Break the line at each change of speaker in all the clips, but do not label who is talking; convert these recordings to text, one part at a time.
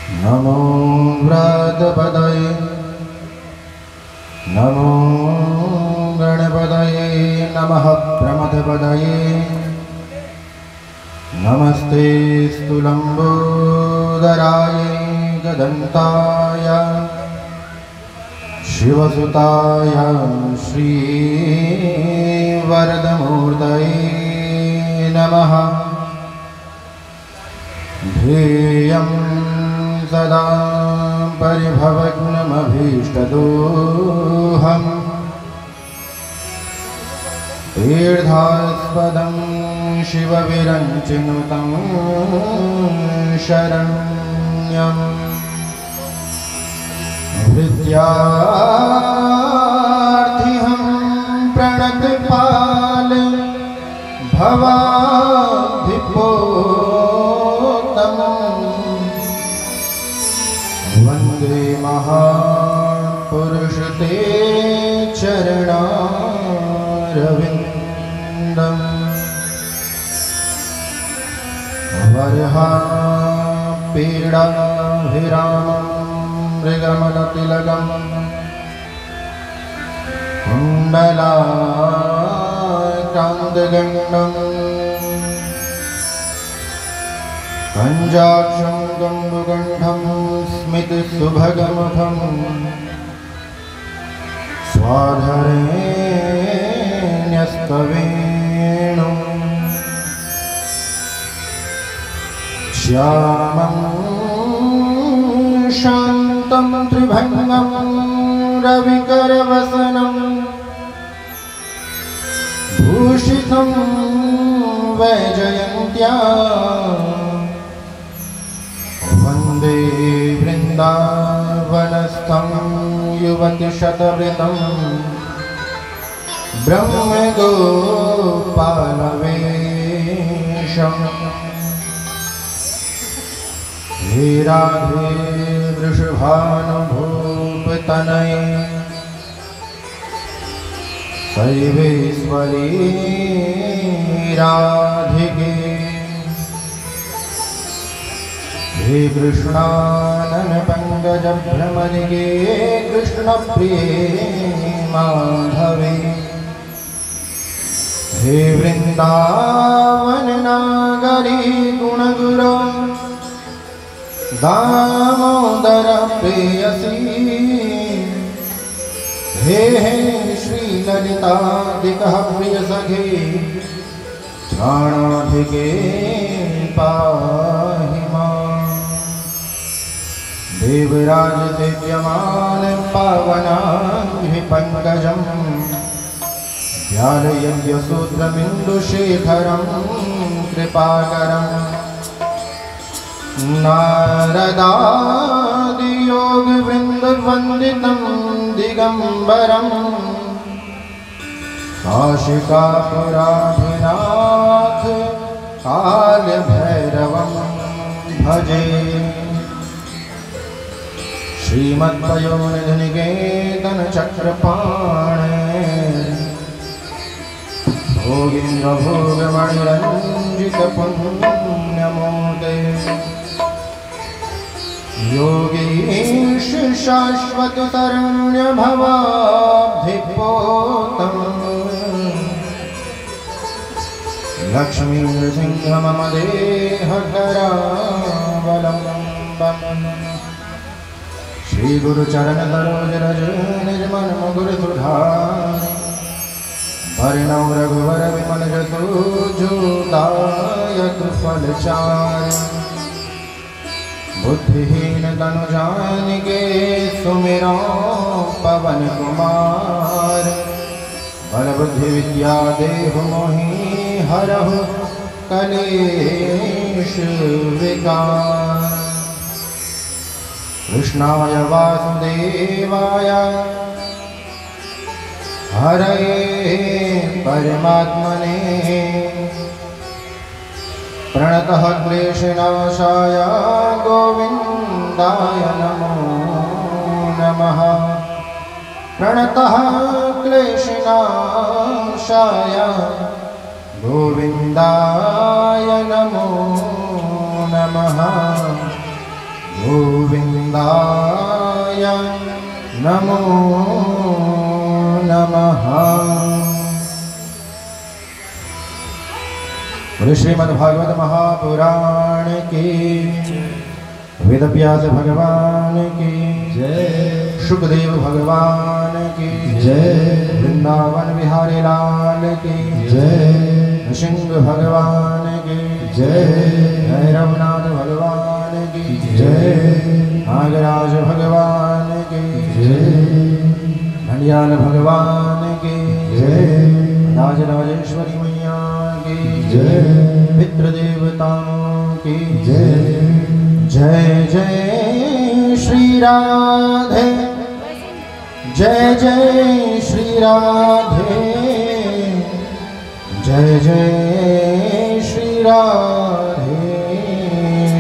नमो व्रतपदये नमो गणपतये नमः प्रमथपदये नमस्ते स्तुलम्बोदराय गदन्ताय शिवसुताय श्रीवरदमूर्तये नमः। ध्येयं सदा परिभवग्नमभीष्टदोहम् तीर्थास्पदं शिवविरञ्चिनुतं शरण्यम् विद्यार्थिहं प्रणतपाल भवाब्धिपोत्तमम् वन्दे महापुरुष ते चरणारविन्दम्। वरहा पीडाभिरामं मृगमलतिलकम् कुण्डलाकान्तगण्डम् कञ्जाक्षं कम्बुकण्ठं स्मितसुभगमुखं स्वाधरेण्यस्तवेणुं श्यामं शान्तं त्रिभङ्गं रविकरवसनं भूषितं वैजयन्त्या वन्दे वृन्दावनस्थं युवतिशतवृतं ब्रह्मगोपालवेशम्। हे राधे वृषभानुभूपतनये सर्वेश्वरी राधिके। हे कृष्णानन पंकजभ्रमदिगे कृष्णप्रिये माधवे। हे वृंदावन नागरी गुणगुरो दामोदर प्रेयसी। हे श्रीललितादिकः प्रियसखे प्राणाधिके पाहि माम्। देवराज सेव्यमान पावनाङ्घ्रि पंकजं व्यालयज्ञसूत्रमिन्दुशेखरं कृपाकरं नारदादियोगवृन्दवन्दितं दिगम्बरं काशिकापुराधिनाथ कालभैरवं भजे। श्रीमद्वयोनिधिनिकेतन चक्रपाणे भोगीन्द्रभोगमणिरञ्जित पुण्यमूर्ते योगीश शाश्वत शरण्य भवाब्धिपोतम्। लक्ष्मी नृसिंह मम देहकरावलम्बम्। श्री गुरु चरण सरोज रज निज मन मुकुर सुधार। वर्णौ रघुवर विमल जसु दायक फलचार। बुद्धिहीन तनु जानिके सुमिरो पवन कुमार। बल बुद्धि विद्या देहु मोहि हरहु कलेश विकार। कृष्णाय वासुदेवाय हरये परमात्मने प्रणतः क्लेशनाशाय गोविन्दाय नमो नमः। प्रणतः क्लेशनाशाय गोविन्दाय नमो नमः। गोविंदाय नमो नमः। श्रीमद्भागवत महापुराण की वेदव्यास भगवान की जय, सुखदेव भगवान की जय, वृंदावन बिहारी लाल की जय, सिंह भगवान की जय, भैरवनाथ भगवान की जय, नागराज भगवान की जय, घड़ियाल भगवान की जय, राजराजेश्वरी मैया की जय, पितृदेवताओं की जय। जय जय श्री राधे, जय जय श्री राधे, जय जय श्री राधे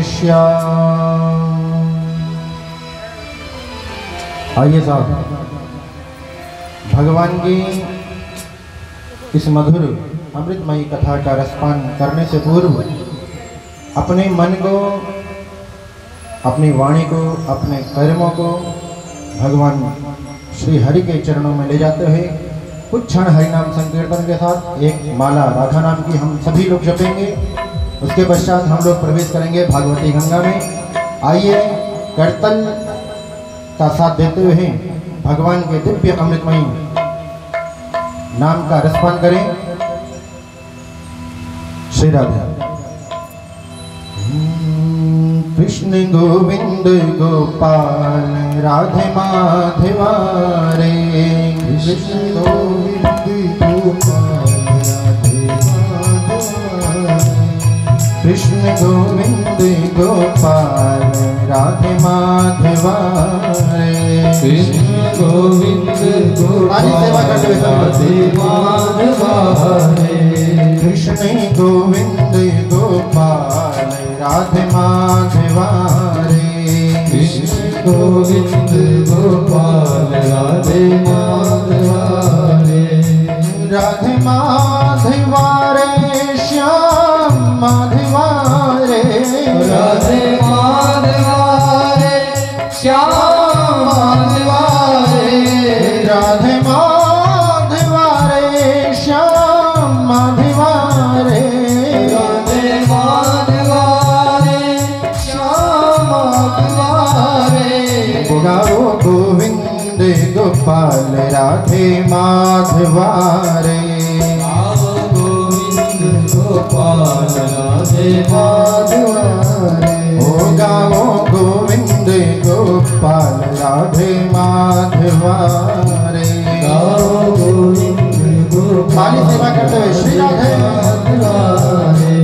श्याम। आइए साहब, भगवान की इस मधुर अमृतमयी कथा का रसपान करने से पूर्व अपने मन को, अपनी वाणी को, अपने कर्मों को भगवान श्री हरि के चरणों में ले जाते हुए कुछ क्षण हरिनाम संकीर्तन के साथ एक माला राधा नाम की हम सभी लोग जपेंगे। उसके पश्चात हम लोग प्रवेश करेंगे भागवती गंगा में। आइए करतल का साथ देते हुए भगवान के दिव्य अमृतमयी नाम का रसपान करें। श्री राधे। कृष्ण गोविंद गोपाल राधे माधवा रे, कृष्ण गोविंद गोपाल राधे माधवा, कृष्ण गोविंद गोपाल राधे माधवा रे, कृष्ण गोविंद गोपाल राधे माधवा रे, कृष्ण गोविंद गोपाल राधे माधवा रे, कृष्ण गोविंद गोपाल राधे माधवा रे, राधे माधवा रे श्याम माधवा रे, राधे माधवा रे श्याम माधवा रे, राधे माधवा रे श्याम माधवा रे, राधे माधवा रे श्याम माधवा रे, गाओ गोविंद गोपाल राधे माधवा रे, गाओ गोविंद गोपाल राधे माधवा रे, ओ गाओ गोविंद गोपाल राधे माधवा रे, गाओ गोविंद गोपाल सेवा करते हुए श्री राधे माधवा रे।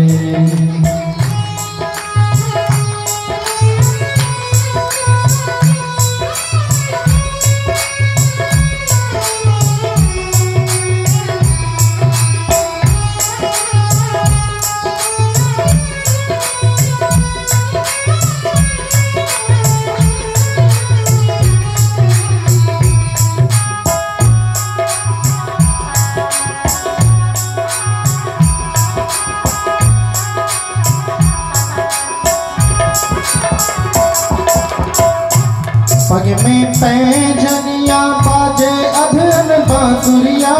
पग में पैजनिया बाजे अधन बांसुरिया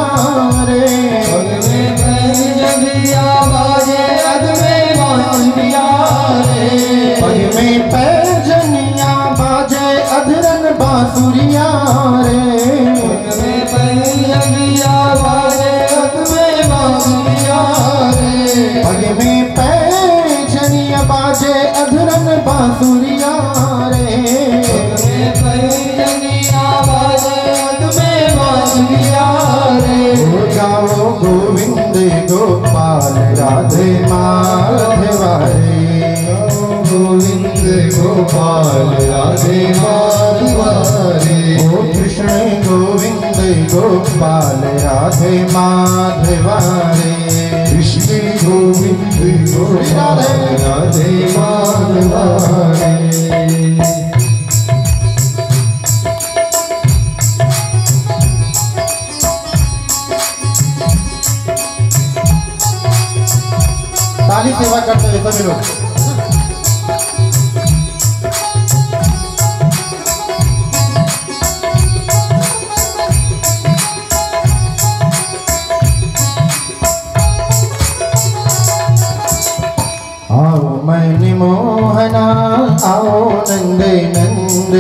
रे, पग में पैजनिया बाजे अधन बांसुरिया रे, पग में पैजनिया बाजे अधरन बांसुरिया रे, पग में पैजनिया बाजे अधन बांसुरिया रे, पग में पैजनिया बाजे अधरन बांसुरिया रे, गाओ गोविंद गोपाल राधे माधवा रे, गोविंद गोपाल राधे माधवा रे, ओ कृष्ण गोविंद गोपाल राधे माधवा रे, कृष्ण गोविंद गोपाल राधे माधवा रे। ताली सेवा करते हुए सभी लोग।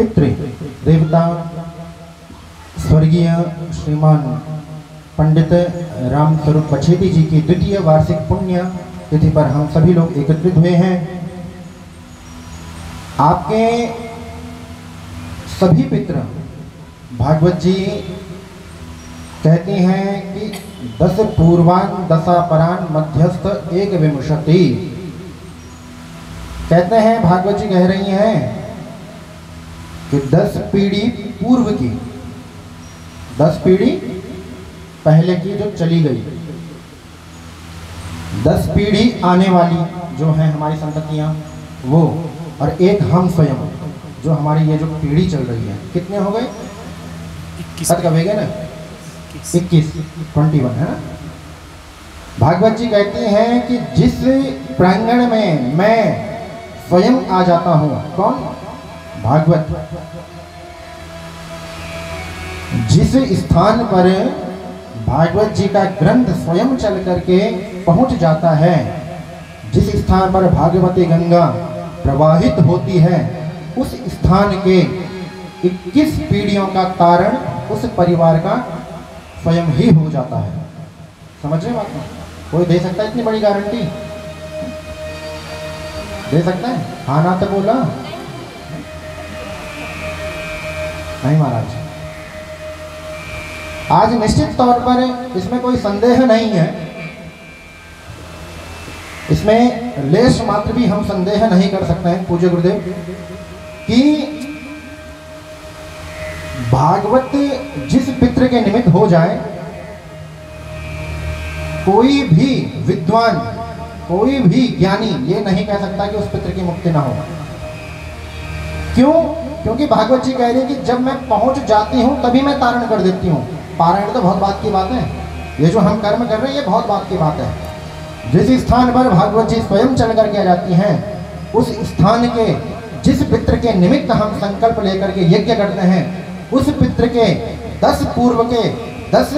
पितृ देवता स्वर्गीय श्रीमान पंडित राम स्वरूप बछेती जी की द्वितीय वार्षिक पुण्य तिथि पर हम सभी लोग एकत्रित हुए हैं। आपके सभी पितृ भागवत जी कहती हैं कि 10 पूर्वान दशापरान मध्यस्थ एक विमुषति। कहते हैं भागवत जी कह रही हैं कि 10 पीढ़ी पूर्व की, 10 पीढ़ी पहले की जो चली गई, 10 पीढ़ी आने वाली जो है हमारी संततियां वो, और एक हम स्वयं जो हमारी ये जो पीढ़ी चल रही है। कितने हो गए? 21 कहेंगे ना, 21 है ना। भागवत जी कहती हैं कि जिस प्रांगण में मैं स्वयं आ जाता हूं, कौन? भागवत। जिस स्थान पर भागवत जी का ग्रंथ स्वयं चल करके पहुंच जाता है, जिस स्थान पर भागवती गंगा प्रवाहित होती है, उस स्थान के 21 पीढ़ियों का तारण उस परिवार का स्वयं ही हो जाता है। समझ रहे बात? कोई दे सकता है इतनी बड़ी गारंटी? दे सकता है? हाँ ना तो बोला नहीं महाराज। आज निश्चित तौर पर इसमें कोई संदेह नहीं है, इसमें लेश मात्र भी हम संदेह नहीं कर सकते हैं पूज्य गुरुदेव कि भागवत जिस पितृ के निमित्त हो जाए, कोई भी विद्वान, कोई भी ज्ञानी ये नहीं कह सकता कि उस पितृ की मुक्ति ना हो। क्यों? क्योंकि भागवत जी कह रही है कि जब मैं पहुंच जाती हूं तभी मैं तारण कर देती हूं। पारायण तो बहुत बात की बात है, ये जो हम कर्म कर रहे हैं ये बहुत बात की बात है। जिस स्थान पर भागवत जी स्वयं चल करके आ जाती हैं, उस स्थान के जिस पितृ के निमित्त हम संकल्प लेकर के यज्ञ करते हैं, उस पितृ के 10 पूर्व के 10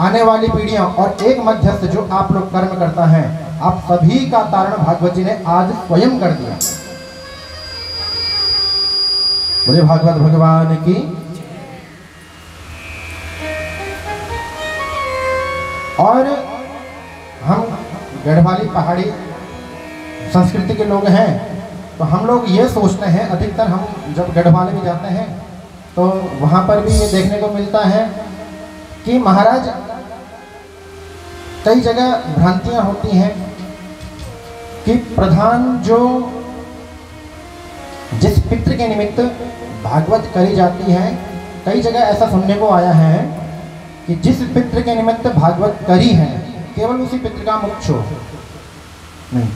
आने वाली पीढ़ियां और एक मध्यस्थ जो आप लोग कर्म करता है, आप सभी का तारण भागवत जी ने आज स्वयं कर दिया। बोले भागवत भगवान की। और हम गढ़वाली पहाड़ी संस्कृति के लोग हैं, तो हम लोग ये सोचते हैं, अधिकतर हम जब गढ़वाले में जाते हैं तो वहाँ पर भी ये देखने को मिलता है कि महाराज कई जगह भ्रांतियाँ होती हैं कि प्रधान जो जिस पितृ के निमित्त भागवत करी जाती है, कई जगह ऐसा सुनने को आया है कि जिस पितृ के निमित्त भागवत करी है केवल उसी पितृ का मोक्ष हो। नहीं,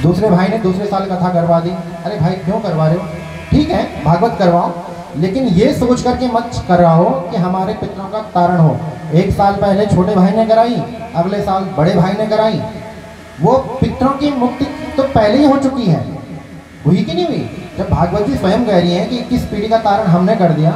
दूसरे भाई ने दूसरे साल कथा करवा दी। अरे भाई क्यों करवा रहे हो? ठीक है भागवत करवाओ, लेकिन ये सोच करके मत कराओ कि हमारे पितरों का तारण हो। एक साल पहले छोटे भाई ने कराई, अगले साल बड़े भाई ने कराई, वो पितरों की मुक्ति तो पहले ही हो चुकी है, हुई कि नहीं हुई? जब भागवत जी स्वयं कह रही हैं कि 21 पीढ़ी का तारण हमने कर दिया,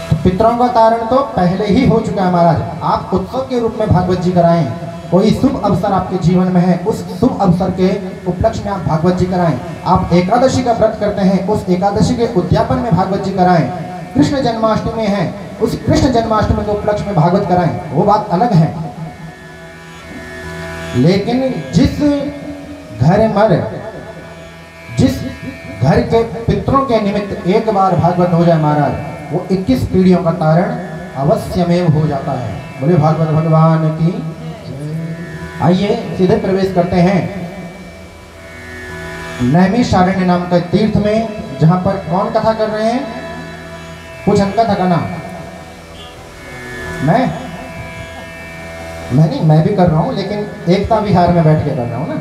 तो पितरों का तारण तो पहले ही हो चुका है महाराज। आप उत्सव के रूप में भागवत जी कराएं, कोई शुभ अवसर आपके जीवन में है, उस शुभ अवसर के उपलक्ष्य में आप भागवत जी कराएं। आप एकादशी का व्रत करते हैं, उस एकादशी के उद्यापन में भागवत जी कराएं। कृष्ण जन्माष्टमी है, उस कृष्ण जन्माष्टमी के उपलक्ष्य में भागवत कराएं, वो बात अलग है। लेकिन जिस घर के पितरों के निमित्त एक बार भागवत हो जाए महाराज, वो 21 पीढ़ियों का तारण अवश्यमेव हो जाता है। बोले भागवत भगवान की। आइए सीधे प्रवेश करते हैं नैमिषारण्य नाम का तीर्थ में, जहां पर कौन कथा कर रहे हैं? कुछ अंका था का नाम? मैं भी कर रहा हूं, लेकिन एकता विहार में बैठ के कर रहा हूं ना।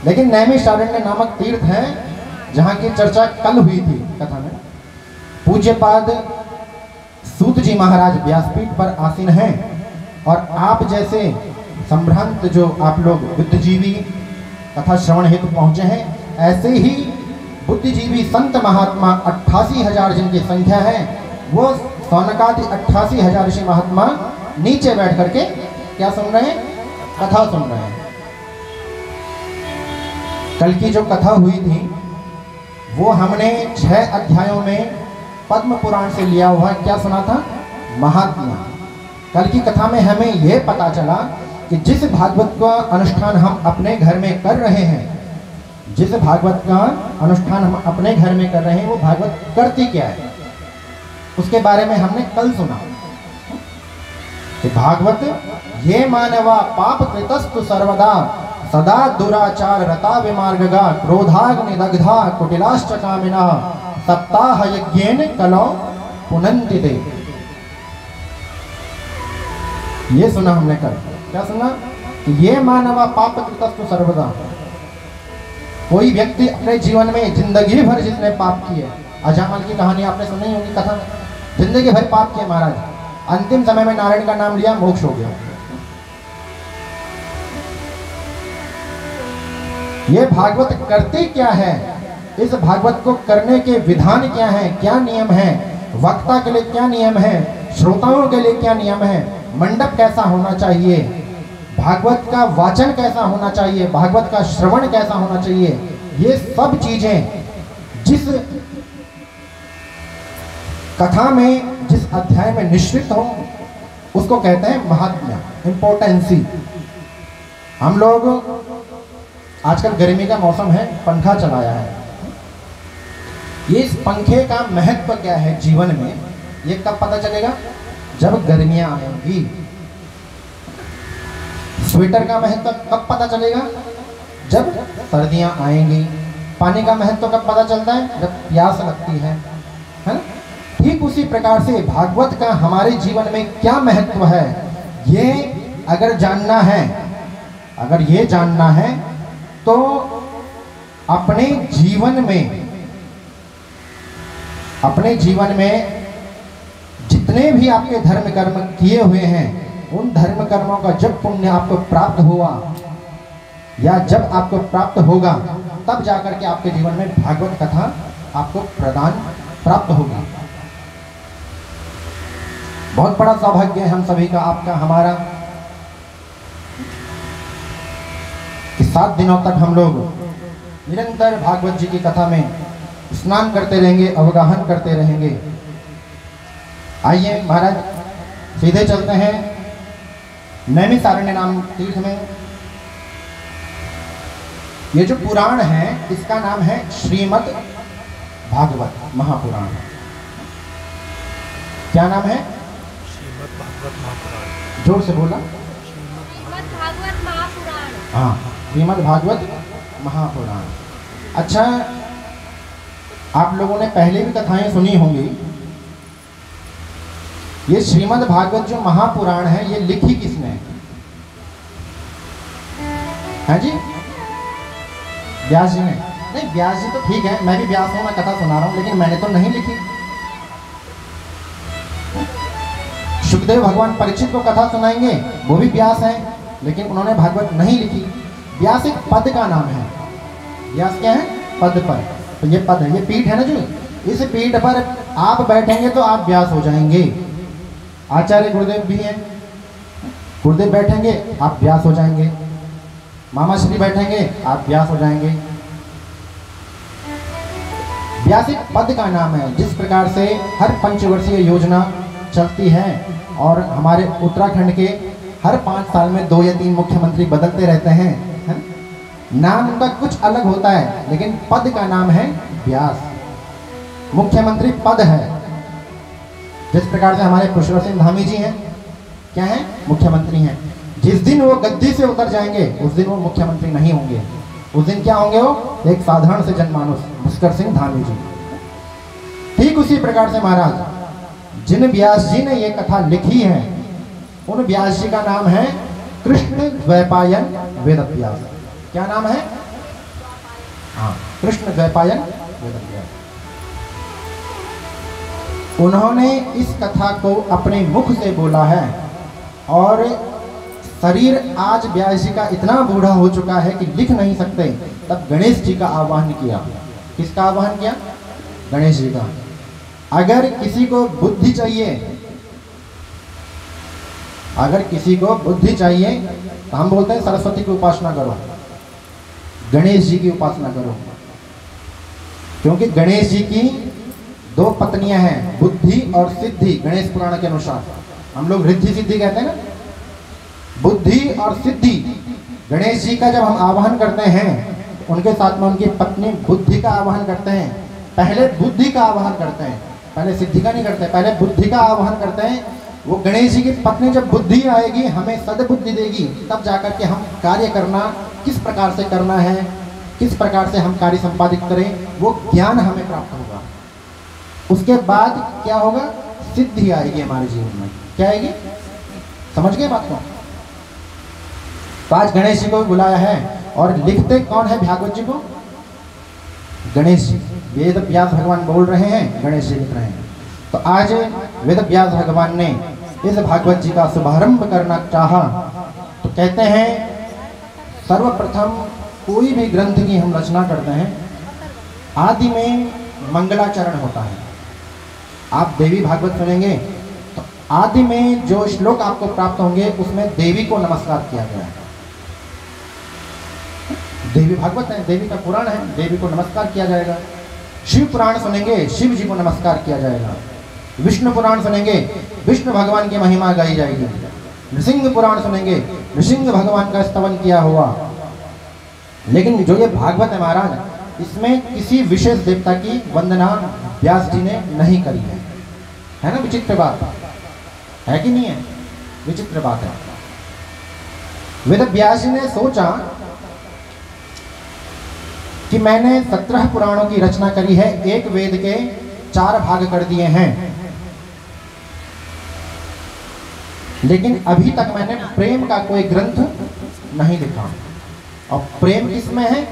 लेकिन नैमिषारण्य नामक तीर्थ है जहां की चर्चा कल हुई थी कथा में। पूज्यपाद सूत जी महाराज व्यासपीठ पर आसीन हैं, और आप जैसे संभ्रांत जो आप लोग बुद्धिजीवी तथा श्रवण हेतु पहुंचे हैं, ऐसे ही बुद्धिजीवी संत महात्मा 88,000 जिनकी संख्या है, वो सौनकादि 88,000 ऋषि महात्मा नीचे बैठ करके क्या सुन रहे हैं? कथा सुन रहे हैं। कल की जो कथा हुई थी वो हमने 6 अध्यायों में पद्म पुराण से लिया हुआ क्या सुना था? महात्म्य। कल की कथा में हमें यह पता चला कि जिस भागवत का अनुष्ठान हम अपने घर में कर रहे हैं, जिस भागवत का अनुष्ठान हम अपने घर में कर रहे हैं, वो भागवत करती क्या है उसके बारे में हमने कल सुना कि भागवत ये मानवा पाप कृतस्तु सर्वदा सदा दुराचार रता विमार्गगा क्रोधाग्नि दग्धा कुटिलाश्च कामिना सप्ताह यज्ञेन कलौ पुनन्ति ते। ये सुना हमने कल। क्या सुना? कि ये मानवा पाप कृतस्तु सर्वदा, कोई व्यक्ति अपने जीवन में जिंदगी भर जिसने पाप किए, अजामल की कहानी आपने सुनी होगी कथा में, जिंदगी भर पाप किया महाराज, अंतिम समय में नारायण का नाम लिया, मोक्ष हो गया। ये भागवत करते क्या है? इस भागवत को करने के विधान क्या है, क्या नियम है, वक्ता के लिए क्या नियम है, श्रोताओं के लिए क्या नियम है, मंडप कैसा होना चाहिए, भागवत का वाचन कैसा होना चाहिए, भागवत का श्रवण कैसा होना चाहिए, ये सब चीजें जिस कथा में, जिस अध्याय में निश्चित हो उसको कहते हैं महात्म्य, इंपोर्टेंसी। हम लोग आजकल गर्मी का मौसम है, पंखा चलाया है। ये इस पंखे का महत्व क्या है जीवन में, ये कब पता चलेगा? जब गर्मियां आएंगी। स्वेटर का महत्व कब पता चलेगा? जब सर्दियां आएंगी। पानी का महत्व कब पता चलता है? जब प्यास लगती है ना? ठीक उसी प्रकार से भागवत का हमारे जीवन में क्या महत्व है, ये अगर जानना है, अगर ये जानना है तो अपने जीवन में जितने भी आपके धर्म कर्म किए हुए हैं, उन धर्म कर्मों का जब पुण्य आपको प्राप्त हुआ या जब आपको प्राप्त होगा, तब जाकर के आपके जीवन में भागवत कथा आपको प्राप्त होगी। बहुत बड़ा सौभाग्य है हम सभी का, आपका, हमारा, कि 7 दिनों तक हम लोग निरंतर भागवत जी की कथा में स्नान करते रहेंगे, अवगाहन करते रहेंगे। आइए महाराज सीधे चलते हैं नैमिषारण्य नाम तीर्थ में। ये जो पुराण है इसका नाम है श्रीमद् भागवत महापुराण। क्या नाम है?
श्रीमद् भागवत महापुराण।
जोर से बोला।
श्रीमद् भागवत महापुराण।
हाँ, श्रीमद् भागवत महापुराण। अच्छा, आप लोगों ने पहले भी कथाएं सुनी होंगी। ये श्रीमद् भागवत जो महापुराण है, ये लिखी किसने है जी? व्यास जी ने? नहीं, व्यास जी तो ठीक है, मैं भी व्यास हूं, मैं कथा सुना रहा हूं, लेकिन मैंने तो नहीं लिखी। सुखदेव भगवान परीक्षित को कथा सुनाएंगे, वो भी व्यास हैं, लेकिन उन्होंने भागवत नहीं लिखी। व्यास एक पद का नाम है। व्यास क्या है? पद पर। तो ये पद है, ये पीठ है ना, जो इस पीठ पर आप बैठेंगे तो आप व्यास हो जाएंगे। आचार्य गुरुदेव भी हैं, गुरुदेव बैठेंगे आप व्यास हो जाएंगे, मामा श्री बैठेंगे आप व्यास हो जाएंगे। व्यास एक पद का नाम है। जिस प्रकार से हर पंचवर्षीय योजना चलती है और हमारे उत्तराखंड के हर 5 साल में 2 या 3 मुख्यमंत्री बदलते रहते हैं, है? नाम उनका कुछ अलग होता है, लेकिन पद का नाम है व्यास। मुख्यमंत्री पद है। जिस प्रकार से हमारे पुष्कर सिंह धामी जी हैं, क्या हैं? मुख्यमंत्री हैं। जिस दिन वो गद्दी से उतर जाएंगे उस दिन वो मुख्यमंत्री नहीं होंगे, उस दिन क्या होंगे? वो एक साधारण से जनमानुस, पुष्कर सिंह धामी जी। ठीक उसी प्रकार से महाराज जिन व्यास जी ने ये कथा लिखी है, उन व्यास जी का नाम है कृष्ण द्वैपायन वेदव्यास। क्या नाम है? हाँ, कृष्ण द्वैपायन वेदव्यास। उन्होंने इस कथा को अपने मुख से बोला है और शरीर आज व्यास जी का इतना बूढ़ा हो चुका है कि लिख नहीं सकते, तब गणेश जी का आह्वान किया। किसका आह्वान किया? गणेश जी का। अगर किसी को बुद्धि चाहिए, अगर किसी को बुद्धि चाहिए तो हम बोलते हैं सरस्वती की उपासना करो। गणेश जी की उपासना करो, क्योंकि गणेश जी की 2 पत्नियां हैं, बुद्धि और सिद्धि। गणेश पुराण के अनुसार हम लोग रिद्धि सिद्धि कहते हैं ना, बुद्धि और सिद्धि। गणेश जी का जब हम आवाहन करते हैं उनके साथ में उनकी पत्नी बुद्धि का आवाहन करते हैं। पहले बुद्धि का आवाहन करते हैं, पहले सिद्धि का नहीं करते, पहले बुद्धि का आवाहन करते हैं। वो गणेश जी की पत्नी जब बुद्धि आएगी, हमें सद्बुद्धि देगी, तब जाकर के हम कार्य करना किस प्रकार से करना है, किस प्रकार से हम कार्य संपादित करें, वो ज्ञान हमें प्राप्त होगा। उसके बाद क्या होगा, सिद्धि आएगी हमारे जीवन में। क्या आएगी, समझ गए बात को? तो आज गणेश जी को बुलाया है, और लिखते कौन है भागवत जी को? गणेश जी। वेद व्यास भगवान बोल रहे हैं, गणेश जी लिख रहे हैं। तो आज वेद व्यास भगवान ने इस भागवत जी का शुभारंभ करना चाहा। तो कहते हैं सर्वप्रथम कोई भी ग्रंथ की हम रचना करते हैं, आदि में मंगलाचरण होता है। आप देवी भागवत सुनेंगे तो आदि में जो श्लोक आपको प्राप्त होंगे उसमें देवी को नमस्कार किया गया है। देवी भागवत है, देवी का पुराण है, देवी को नमस्कार किया जाएगा। शिव पुराण सुनेंगे, शिव जी को नमस्कार किया जाएगा। विष्णु पुराण सुनेंगे, विष्णु भगवान की महिमा गाई जाएगी। नृसिंह पुराण सुनेंगे, नृसिंह भगवान का स्तवन किया हुआ। लेकिन जो ये भागवत है महाराज, इसमें किसी विशेष देवता की वंदना व्यास जी ने नहीं करी है ना? विचित्र बात है कि नहीं है? विचित्र बात है। वेद व्यास जी ने सोचा कि मैंने 17 पुराणों की रचना करी है, एक वेद के 4 भाग कर दिए हैं, लेकिन अभी तक मैंने प्रेम का कोई ग्रंथ नहीं लिखा। और प्रेम किसमें है?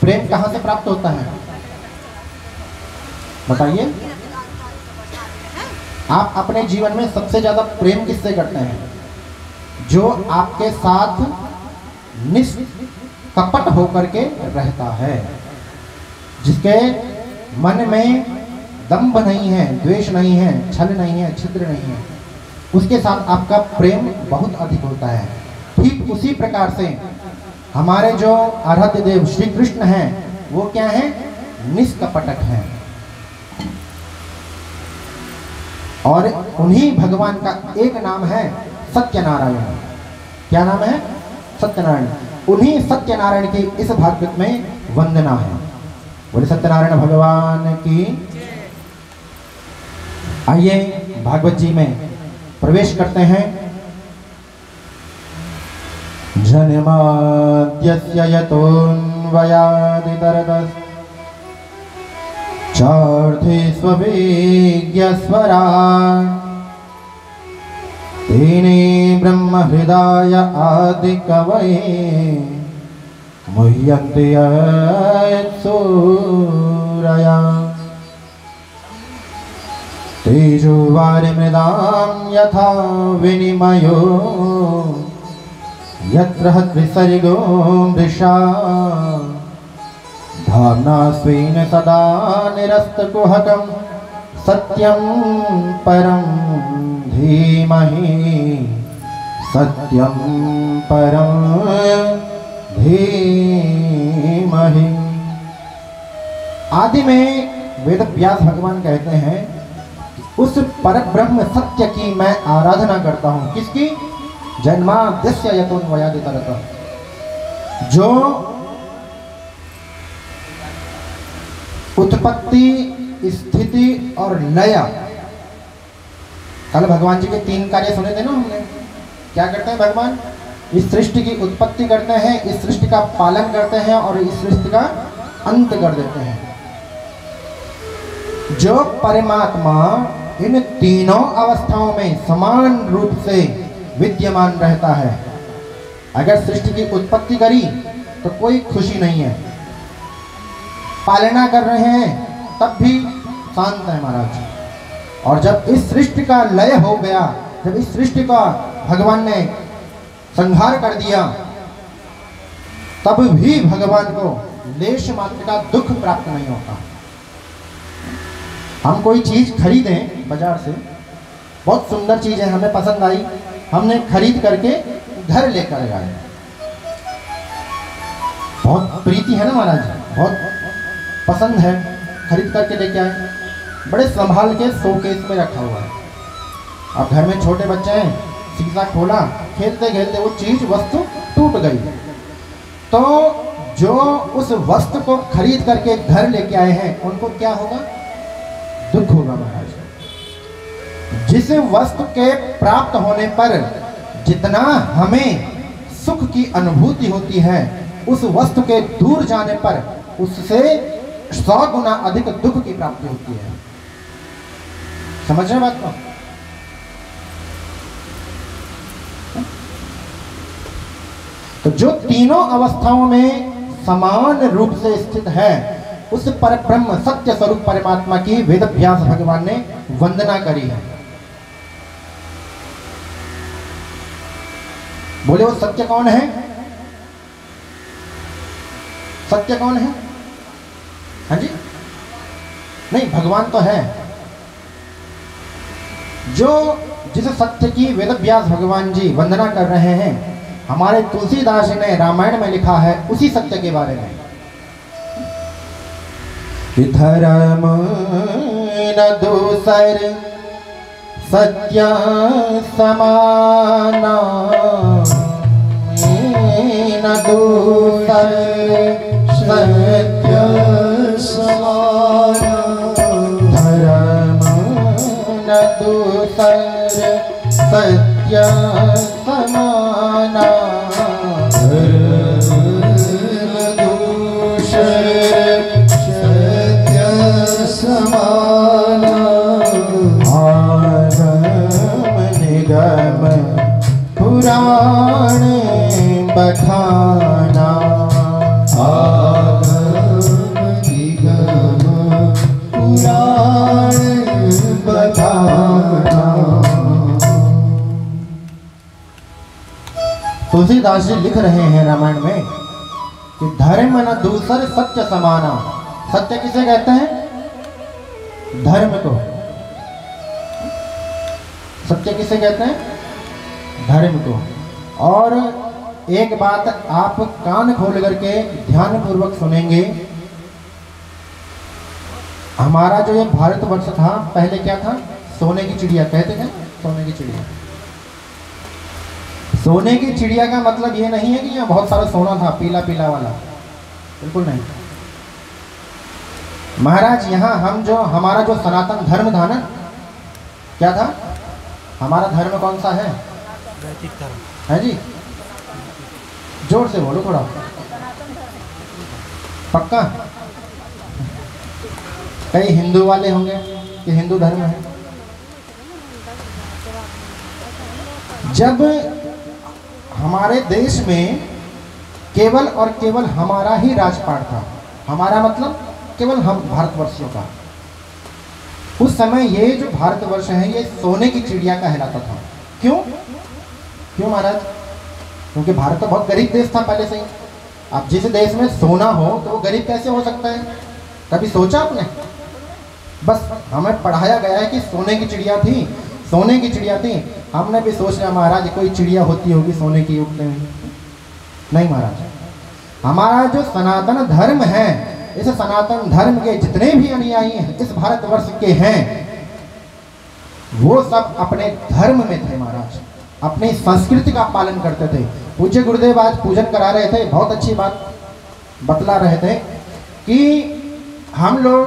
प्रेम कहां से प्राप्त होता है बताइए? आप अपने जीवन में सबसे ज्यादा प्रेम किससे करते हैं? जो आपके साथ निष्कपट होकर के रहता है, जिसके मन में दंभ नहीं है, द्वेष नहीं है, छल नहीं है, छिद्र नहीं है, उसके साथ आपका प्रेम बहुत अधिक होता है। ठीक उसी प्रकार से हमारे जो आराध्य देव श्री कृष्ण हैं, वो क्या हैं? निष्कपटक हैं। और उन्हीं भगवान का एक नाम है सत्यनारायण। क्या नाम है? सत्यनारायण। उन्हीं सत्यनारायण की इस भागवत में वंदना है। बोले सत्यनारायण भगवान की। आइए भागवत जी में प्रवेश करते हैं। जन्माद्यस्य यतोऽन्वयादितरतश्च चार्थेष्वभिज्ञस्वराट् तेने ब्रह्महृदाय आदिकवये मुह्यन्ति यत्सूरया तेजोवारिमृदां यथा विनिमयो यत्र त्रिसर्गो मृषा धाम्ना स्वेन सदा निरस्तकुहकं सत्यं परं धीमहि सत्यं परं धीमहि। आदि में वेद व्यास भगवान कहते हैं उस परब्रह्म सत्य की मैं आराधना करता हूं। किसकी? जन्माद्यस्य यतोऽन्वयादितरतः, जो उत्पत्ति, स्थिति और लय। कल भगवान जी के 3 कार्य सुने थे ना हमने। क्या करते हैं भगवान? इस सृष्टि की उत्पत्ति करते हैं, इस सृष्टि का पालन करते हैं और इस सृष्टि का अंत कर देते हैं। जो परमात्मा इन तीनों अवस्थाओं में समान रूप से विद्यमान रहता है, अगर सृष्टि की उत्पत्ति करी तो कोई खुशी नहीं है, पालना कर रहे हैं तब भी शांत है महाराज, और जब इस सृष्टि का लय हो गया, जब इस सृष्टि का भगवान ने संहार कर दिया, तब भी भगवान को लेश मात्र का दुख प्राप्त नहीं होता। हम कोई चीज खरीदें बाजार से, बहुत सुंदर चीज है, हमें पसंद आई, हमने खरीद करके घर लेकर आए, बहुत प्रीति है ना महाराज, बहुत पसंद है, खरीद करके लेके आए, बड़े संभाल के शोकेस में रखा हुआ है। अब घर में छोटे बच्चे हैं, शीशा खोला, खेलते खेलते वो चीज वस्तु टूट गई, तो जो उस वस्तु को खरीद करके घर लेके आए हैं उनको क्या होगा? दुख होगा महाराज। जिस वस्तु के प्राप्त होने पर जितना हमें सुख की अनुभूति होती है, उस वस्तु के दूर जाने पर उससे 100 गुना अधिक दुख की प्राप्ति होती है। समझ रहे बात को? तो जो तीनों अवस्थाओं में समान रूप से स्थित है, उस पर ब्रह्म सत्य स्वरूप परमात्मा की वेद व्यास भगवान ने वंदना करी है। बोले वो सत्य कौन है? सत्य कौन है? हाँ जी, नहीं, भगवान तो है। जो जिस सत्य की वेद व्यास भगवान जी वंदना कर रहे हैं, हमारे तुलसीदास जी ने रामायण में लिखा है उसी सत्य के बारे में। धर्म न दूसर सत्य समाना, न दूसर सत्य समाना, धर्म न दूसर सत्य समाना, पुराण बखाना, आगम निगम पुराण बखाना। तुलसीदास जी लिख रहे हैं रामायण में कि धर्म न दूसर सत्य समाना। सत्य किसे कहते हैं? धर्म को। सत्य किसे कहते हैं? धर्म को। और एक बात आप कान खोल करके ध्यान पूर्वक सुनेंगे, हमारा जो ये भारतवर्ष था पहले क्या था? सोने की चिड़िया कहते थे। सोने की चिड़िया, सोने की चिड़िया का मतलब ये नहीं है कि यहाँ बहुत सारा सोना था पीला पीला वाला, बिल्कुल नहीं महाराज। यहाँ हम जो हमारा जो सनातन धर्म था ना, क्या था हमारा धर्म? कौन सा है?
वैदिक धर्म
है जी। जोर से बोलो थोड़ा, पक्का? कई हिंदू वाले होंगे कि हिंदू धर्म है। जब हमारे देश में केवल और केवल हमारा ही राजपाट था, हमारा मतलब केवल हम भारतवर्षियों का, उस समय ये जो भारतवर्ष है ये सोने की चिड़िया कहलाता था। क्यों? क्यों महाराज? क्योंकि भारत तो बहुत गरीब देश था पहले से ही। अब जिस देश में सोना हो तो वो गरीब कैसे हो सकता है? कभी सोचा आपने? बस हमें पढ़ाया गया है कि सोने की चिड़िया थी, सोने की चिड़िया थी। हमने भी सोच लिया महाराज कोई चिड़िया होती होगी सोने की उड़ते हुए। नहीं महाराज, हमारा जो सनातन धर्म है, इस सनातन धर्म के जितने भी अनुयायी हैं इस भारतवर्ष के हैं, वो सब अपने धर्म में थे महाराज, अपनी संस्कृति का पालन करते थे। पूज्य गुरुदेव आज पूजन करा रहे थे, बहुत अच्छी बात बतला रहे थे कि हम लोग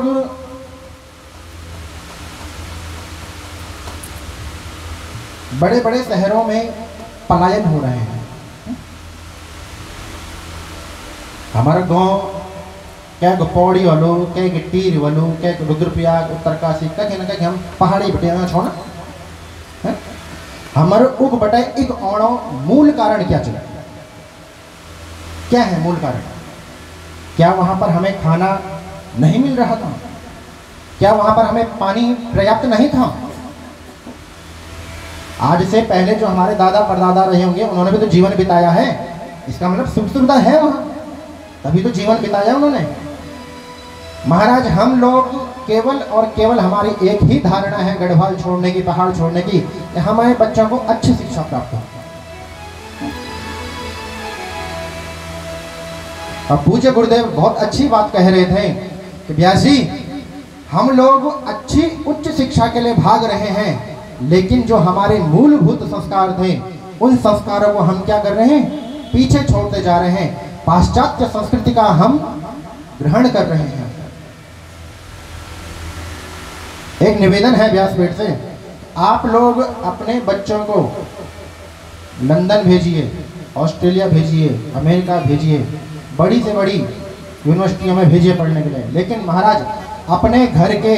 बड़े बड़े शहरों में पलायन हो रहे हैं। हमारा गांव क्या पौड़ी वालों, क्या टीर वालों, क्या रुद्रप्रयाग, उत्तरकाशी, कहीं ना कहीं हम पहाड़ी बटे छोड़ा है। हमारे उग बटे एक औड़ो मूल कारण क्या चला? क्या है मूल कारण? क्या वहां पर हमें खाना नहीं मिल रहा था? क्या वहां पर हमें पानी पर्याप्त नहीं था? आज से पहले जो हमारे दादा परदादा रहे होंगे उन्होंने भी तो जीवन बिताया है, इसका मतलब सुख सुविधा है वहां, तभी तो जीवन बिताया उन्होंने। महाराज हम लोग केवल और केवल हमारी एक ही धारणा है गढ़वाल छोड़ने की, पहाड़ छोड़ने की, हमारे बच्चों को अच्छी शिक्षा प्राप्त हो। अब पूज्य गुरुदेव बहुत अच्छी बात कह रहे थे कि व्यास जी, हम लोग अच्छी उच्च शिक्षा के लिए भाग रहे हैं, लेकिन जो हमारे मूलभूत संस्कार थे उन संस्कारों को हम क्या कर रहे हैं, पीछे छोड़ते जा रहे हैं। पाश्चात्य संस्कृति का हम ग्रहण कर रहे हैं। एक निवेदन है व्यासपीठ से, आप लोग अपने बच्चों को लंदन भेजिए, ऑस्ट्रेलिया भेजिए, अमेरिका भेजिए, बड़ी से बड़ी यूनिवर्सिटियों में भेजिए पढ़ने के लिए, लेकिन महाराज अपने घर के,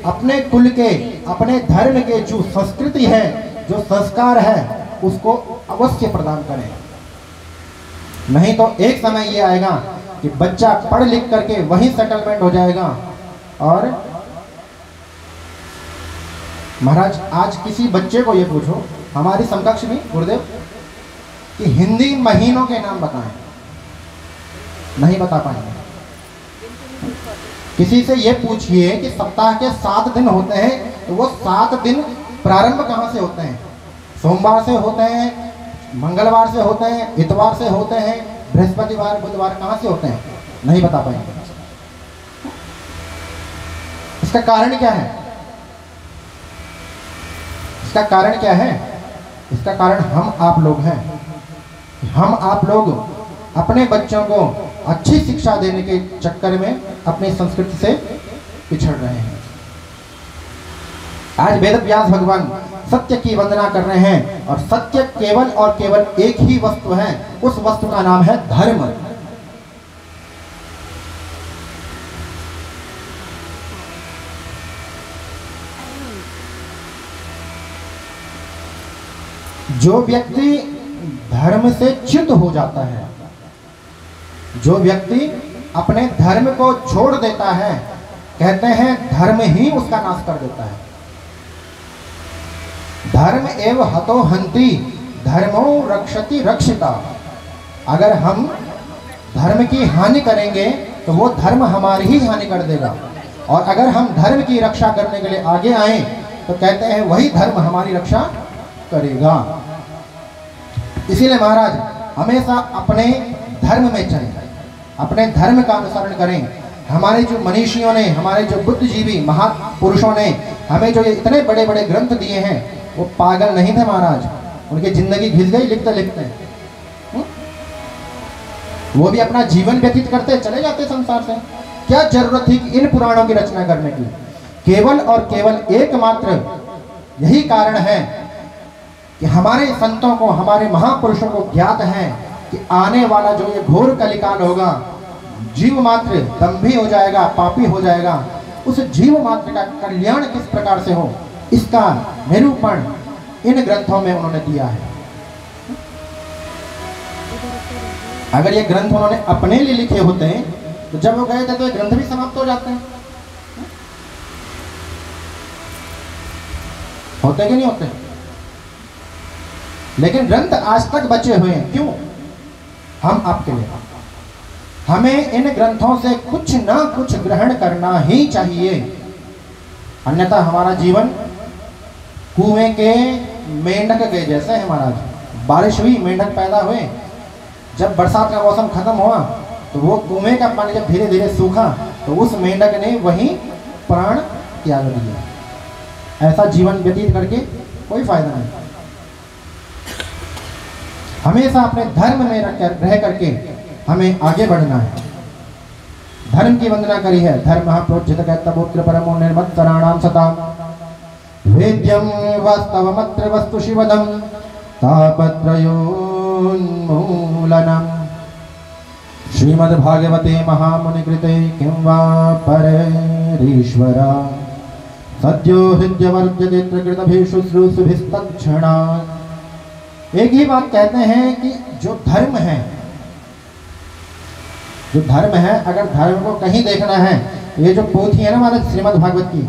अपने कुल के, अपने धर्म के जो संस्कृति है, जो संस्कार है, उसको अवश्य प्रदान करें। नहीं तो एक समय ये आएगा कि बच्चा पढ़ लिख करके वहीं सेटलमेंट हो जाएगा। और महाराज आज किसी बच्चे को ये पूछो, हमारी समकक्ष में गुरुदेव, कि हिंदी महीनों के नाम बताएं, नहीं बता पाएंगे। किसी से ये पूछिए कि सप्ताह के 7 दिन होते हैं, तो वो 7 दिन प्रारंभ कहाँ से होते हैं? सोमवार से होते हैं, मंगलवार से होते हैं, इतवार से होते हैं, बृहस्पतिवार, बुधवार, कहाँ से होते हैं? नहीं बता पाएंगे। इसका कारण क्या है? इसका कारण क्या है? इसका कारण हम आप लोग हैं। हम आप लोग अपने बच्चों को अच्छी शिक्षा देने के चक्कर में अपनी संस्कृति से पिछड़ रहे हैं। आज वेद व्यास भगवान सत्य की वंदना कर रहे हैं, और सत्य केवल और केवल एक ही वस्तु है, उस वस्तु का नाम है धर्म। जो व्यक्ति धर्म से च्युत हो जाता है, जो व्यक्ति अपने धर्म को छोड़ देता है, कहते हैं धर्म ही उसका नाश कर देता है। धर्म एव हतो हंति, धर्मो रक्षति रक्षिता। अगर हम धर्म की हानि करेंगे तो वो धर्म हमारी ही हानि कर देगा, और अगर हम धर्म की रक्षा करने के लिए आगे आए तो कहते हैं वही धर्म हमारी रक्षा करेगा। इसीलिए महाराज हमेशा अपने धर्म में चलें, अपने धर्म का अनुसरण करें। हमारे जो मनीषियों ने, हमारे जो बुद्धिजीवी महापुरुषों ने हमें जो ये इतने बड़े बड़े ग्रंथ दिए हैं, वो पागल नहीं थे महाराज। उनकी जिंदगी घिस गई लिखते लिखते। वो भी अपना जीवन व्यतीत करते चले जाते संसार से। क्या जरूरत थी कि इन पुराणों की रचना करने की? केवल और केवल एकमात्र यही कारण है कि हमारे संतों को, हमारे महापुरुषों को ज्ञात है कि आने वाला जो ये घोर कलिकाल होगा, जीव मात्र दंभी हो जाएगा, पापी हो जाएगा। उस जीव मात्र का कल्याण किस प्रकार से हो, इसका निरूपण इन ग्रंथों में उन्होंने दिया है। अगर ये ग्रंथ उन्होंने अपने लिए लिखे होते हैं तो जब वो गए थे तो ये ग्रंथ भी समाप्त हो जाते हैं। होते कि नहीं होते? लेकिन ग्रंथ आज तक बचे हुए हैं। क्यों? हम आपके लिए। हमें इन ग्रंथों से कुछ ना कुछ ग्रहण करना ही चाहिए, अन्यथा हमारा जीवन कुएं के मेंढक के जैसे है महाराज। बारिश हुई, मेंढक पैदा हुए, जब बरसात का मौसम खत्म हुआ तो वो कुएं का पानी जब धीरे धीरे सूखा तो उस मेंढक ने वहीं प्राण त्याग दिया। ऐसा जीवन व्यतीत करके कोई फायदा नहीं। हमेशा अपने धर्म में रह करके हमें आगे बढ़ना है। धर्म की वंदना करी है। धर्म प्रोज्झित कहतबोत्र परमो निर्मत्तराणाम सता वेद्यम वास्तवमत्र वस्तु शिवदम तापत्रयोन्मूलनम। श्रीमद्भागवते महामुनिकृते किं वा परेरीश्वरा सद्यो हृद्यवर्ज्यते कृतभिशुश्रूषुभिस्तत्क्षणा। एक ही बात कहते हैं कि जो धर्म है, जो धर्म है, अगर धर्म को कहीं देखना है, ये जो पोथी है ना हमारे श्रीमद् भागवत की,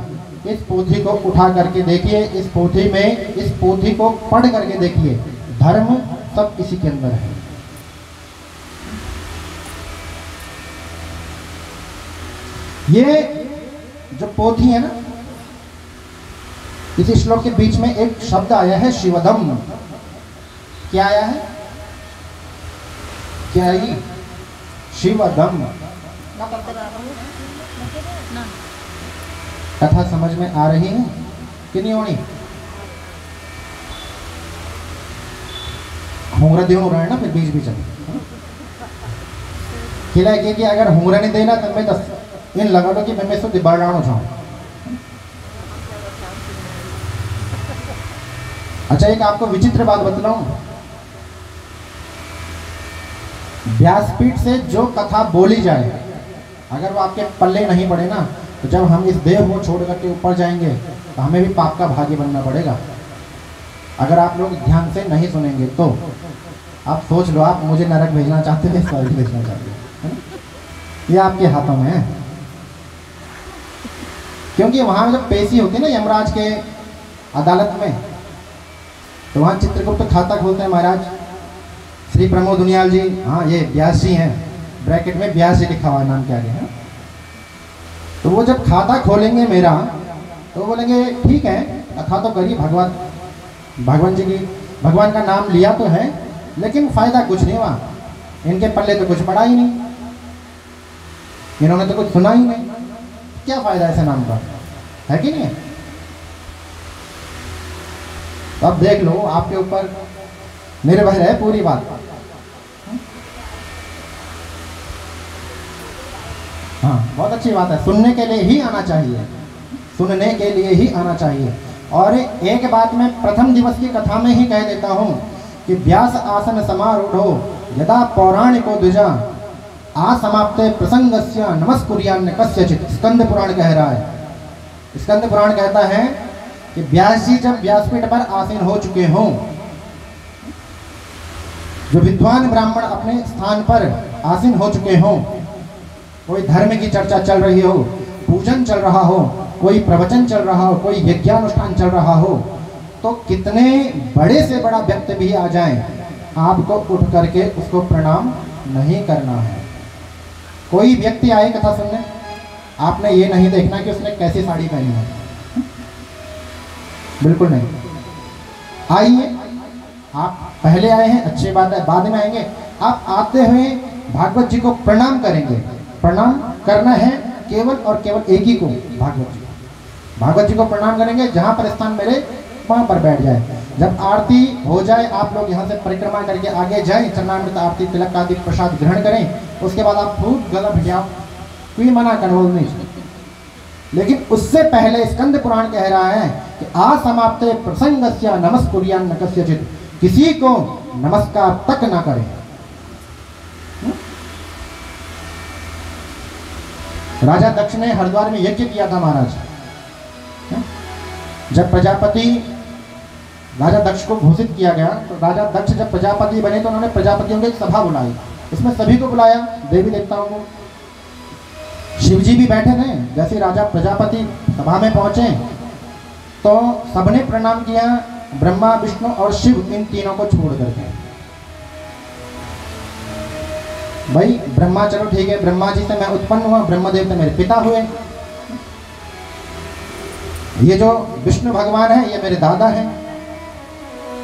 इस पोथी को उठा करके देखिए, इस पोथी में, इस पोथी को पढ़ करके देखिए, धर्म सब इसी के अंदर है। ये जो पोथी है ना, इस श्लोक के बीच में एक शब्द आया है शिवदम। क्या आया है? क्या है ये? शिवदम। कथा समझ में आ रही है कि नहीं होनी? होंगरा देव रहा है ना फिर बीच बीच में खिला कि अगर होंगरा नहीं देना तो मैं दस इन लगा दो कि मैं तो दिबाड़ाणो छाऊं। अच्छा एक आपको विचित्र बात बतलाऊं, व्यासपीठ से जो कथा बोली जाए अगर वो आपके पल्ले नहीं पड़े ना, तो जब हम इस देह को छोड़ करके ऊपर जाएंगे तो हमें भी पाप का भागी बनना पड़ेगा। अगर आप लोग ध्यान से नहीं सुनेंगे तो आप सोच लो, आप मुझे नरक भेजना चाहते थे, स्वर्ग भेजना चाहते हैं, ये आपके हाथों में है। क्योंकि वहां जब पेशी होती है ना यमराज के अदालत में, तो वहाँ चित्रगुप्त खाता खोलते हैं महाराज श्री प्रमोद दुनियाल जी, हाँ ये व्यास जी हैं, ब्रैकेट में व्यास जी लिखा हुआ नाम के आगे है। तो वो जब खाता खोलेंगे मेरा तो बोलेंगे ठीक है कथा तो करिए, भगवान जी की, भगवान का नाम लिया तो है लेकिन फायदा कुछ नहीं हुआ, इनके पल्ले तो कुछ पड़ा ही नहीं, इन्होंने तो कुछ सुना ही नहीं, क्या फायदा ऐसे नाम का, है कि नहीं? तो अब देख लो आपके ऊपर निर्भर है पूरी बात। हाँ बहुत अच्छी बात है, सुनने के लिए ही आना चाहिए, सुनने के लिए ही आना चाहिए। और एक बात मैं प्रथम दिवस की कथा में ही कह देता हूँ कि व्यास आसन समारूढ़ो यदा पौराणिको द्विजा असमाप्ते प्रसंगस्य नमस्कुर्यान्न कस्यचित्। स्कंद पुराण कह रहा है, स्कंद पुराण कहता है कि व्यास जी जब व्यासपीठ पर आसीन हो चुके हों, जो विद्वान ब्राह्मण अपने स्थान पर आसीन हो चुके हों, कोई धर्म की चर्चा चल रही हो, पूजन चल रहा हो, कोई प्रवचन चल रहा हो, कोई यज्ञानुष्ठान चल रहा हो, तो कितने बड़े से बड़ा व्यक्ति भी आ जाए, आपको उठ करके उसको प्रणाम नहीं करना है। कोई व्यक्ति आए कथा सुनने, आपने ये नहीं देखना कि उसने कैसी साड़ी पहनी है, बिल्कुल नहीं। आइए, आप पहले आए हैं अच्छी बात है, बाद में आएंगे, आप आते हुए भागवत जी को प्रणाम करेंगे। प्रणाम करना है केवल और केवल एक ही को, भागवत जी को प्रणाम करेंगे, जहाँ पर स्थान मिले वहाँ पर बैठ जाए। जब आरती हो जाए आप लोग यहाँ से परिक्रमा करके आगे जाएं, चरणामृत आरती तिलक आदि प्रसाद ग्रहण करें, उसके बाद आप खूब गला भिजाओ, कोई मना करवल नहीं। लेकिन उससे पहले स्कंद पुराण कह रहा है कि असमाप्ते प्रसंगस्य नमस्कुर्यान्न कस्यचित्, किसी को नमस्कार तक ना करें। राजा दक्ष ने हरिद्वार में यज्ञ किया था महाराज। जब प्रजापति राजा दक्ष को घोषित किया गया, तो राजा दक्ष जब प्रजापति बने तो उन्होंने प्रजापतियों की एक सभा बुलाई, इसमें सभी को बुलाया, देवी देवताओं को। शिव जी भी बैठे थे। जैसे राजा प्रजापति सभा में पहुंचे तो सबने प्रणाम किया, ब्रह्मा विष्णु और शिव, इन तीनों को छोड़ करके। भाई ब्रह्मा चलो ठीक है, ब्रह्मा जी से मैं उत्पन्न हुआ, ब्रह्मदेव से मेरे पिता हुए, ये जो विष्णु भगवान है ये मेरे दादा हैं,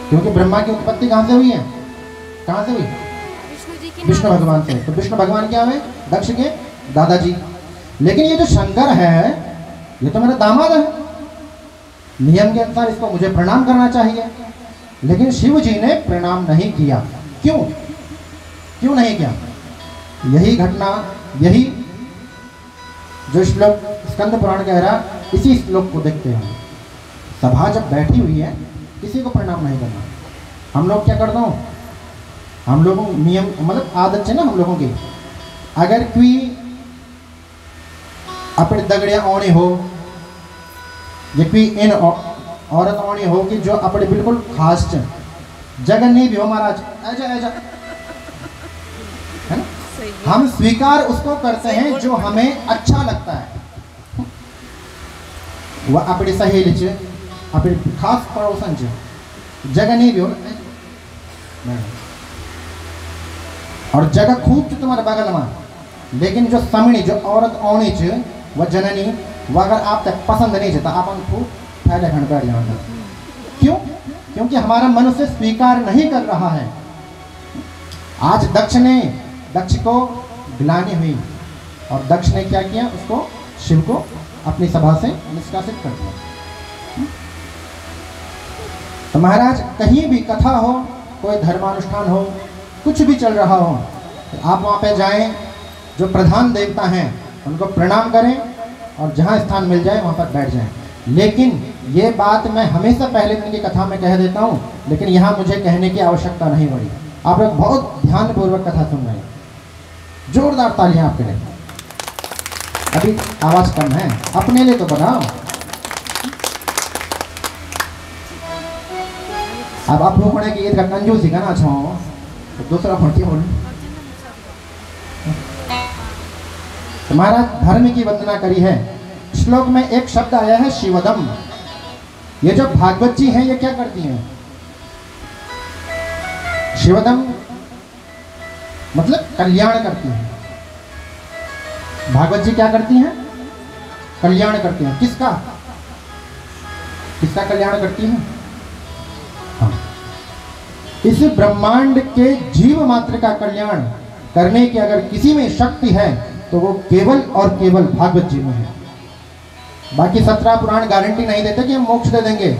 क्योंकि ब्रह्मा की उत्पत्ति कहाँ से हुई है, कहाँ से हुई? विष्णु भगवान से। तो विष्णु भगवान क्या हुए? दक्ष के दादाजी। लेकिन ये जो शंकर है ये तो मेरा दामाद है, नियम के अनुसार इसको मुझे प्रणाम करना चाहिए, लेकिन शिव जी ने प्रणाम नहीं किया। क्यों? क्यों नहीं किया? यही घटना, यही जो श्लोक स्कंद पुराण कह रहा, इसी श्लोक को देखते हैं। सभा जब बैठी हुई है किसी को प्रणाम नहीं करना। हम लोग क्या करते हो, हम लोगों नियम मतलब आदत है ना हम लोगों की, अगर कोई अपने दगड़िया औनी हो या कोई इन औरत औनी हो कि जो अपने बिल्कुल खास जगह नहीं भी हो, महाराज ऐजा ऐजा, है ना, हम स्वीकार उसको करते हैं जो हमें अच्छा लगता है। वह अपनी सहेली च, अपनी खास पड़ोसन च जगह नहीं भी हो, और जगह खूब च तुम्हारे बगल में, लेकिन जो समणी जो औरत औनी च वह जननी, वह अगर आप तक पसंद नहीं चाहता आप खूब फैले खंड बैठ जाना। क्यों? क्योंकि हमारा मन उसे स्वीकार नहीं कर रहा है। आज दक्ष को ग्लानि हुई और दक्ष ने क्या किया, उसको शिव को अपनी सभा से निष्कासित कर दिया। तो महाराज कहीं भी कथा हो, कोई धर्मानुष्ठान हो, कुछ भी चल रहा हो, तो आप वहाँ पे जाएं, जो प्रधान देवता हैं उनको प्रणाम करें और जहाँ स्थान मिल जाए वहाँ पर बैठ जाएं। लेकिन ये बात मैं हमेशा पहले दिन की कथा में कह देता हूँ, लेकिन यहाँ मुझे कहने की आवश्यकता नहीं पड़ी। आप लोग बहुत ध्यानपूर्वक कथा सुन रहे हैं, जोरदार तालियां आपके लिए। अभी आवाज कम है, अपने लिए तो बनाओ। अब आप लोग कि ये कंजूसी का ना छो तो दूसरा फंटी बोल। तो महाराज धर्म की वंदना करी है। श्लोक में एक शब्द आया है शिवदम। ये जो भागवत जी हैं ये क्या करती हैं? शिवदम मतलब कल्याण करती हैं। भागवत जी क्या करती हैं? कल्याण करती हैं। किसका? किसका कल्याण करती हैं? हाँ। इस ब्रह्मांड के जीव मात्र का कल्याण करने की अगर किसी में शक्ति है तो वो केवल और केवल भागवत जी में है। बाकी 17 पुराण गारंटी नहीं देते कि हम मोक्ष दे देंगे।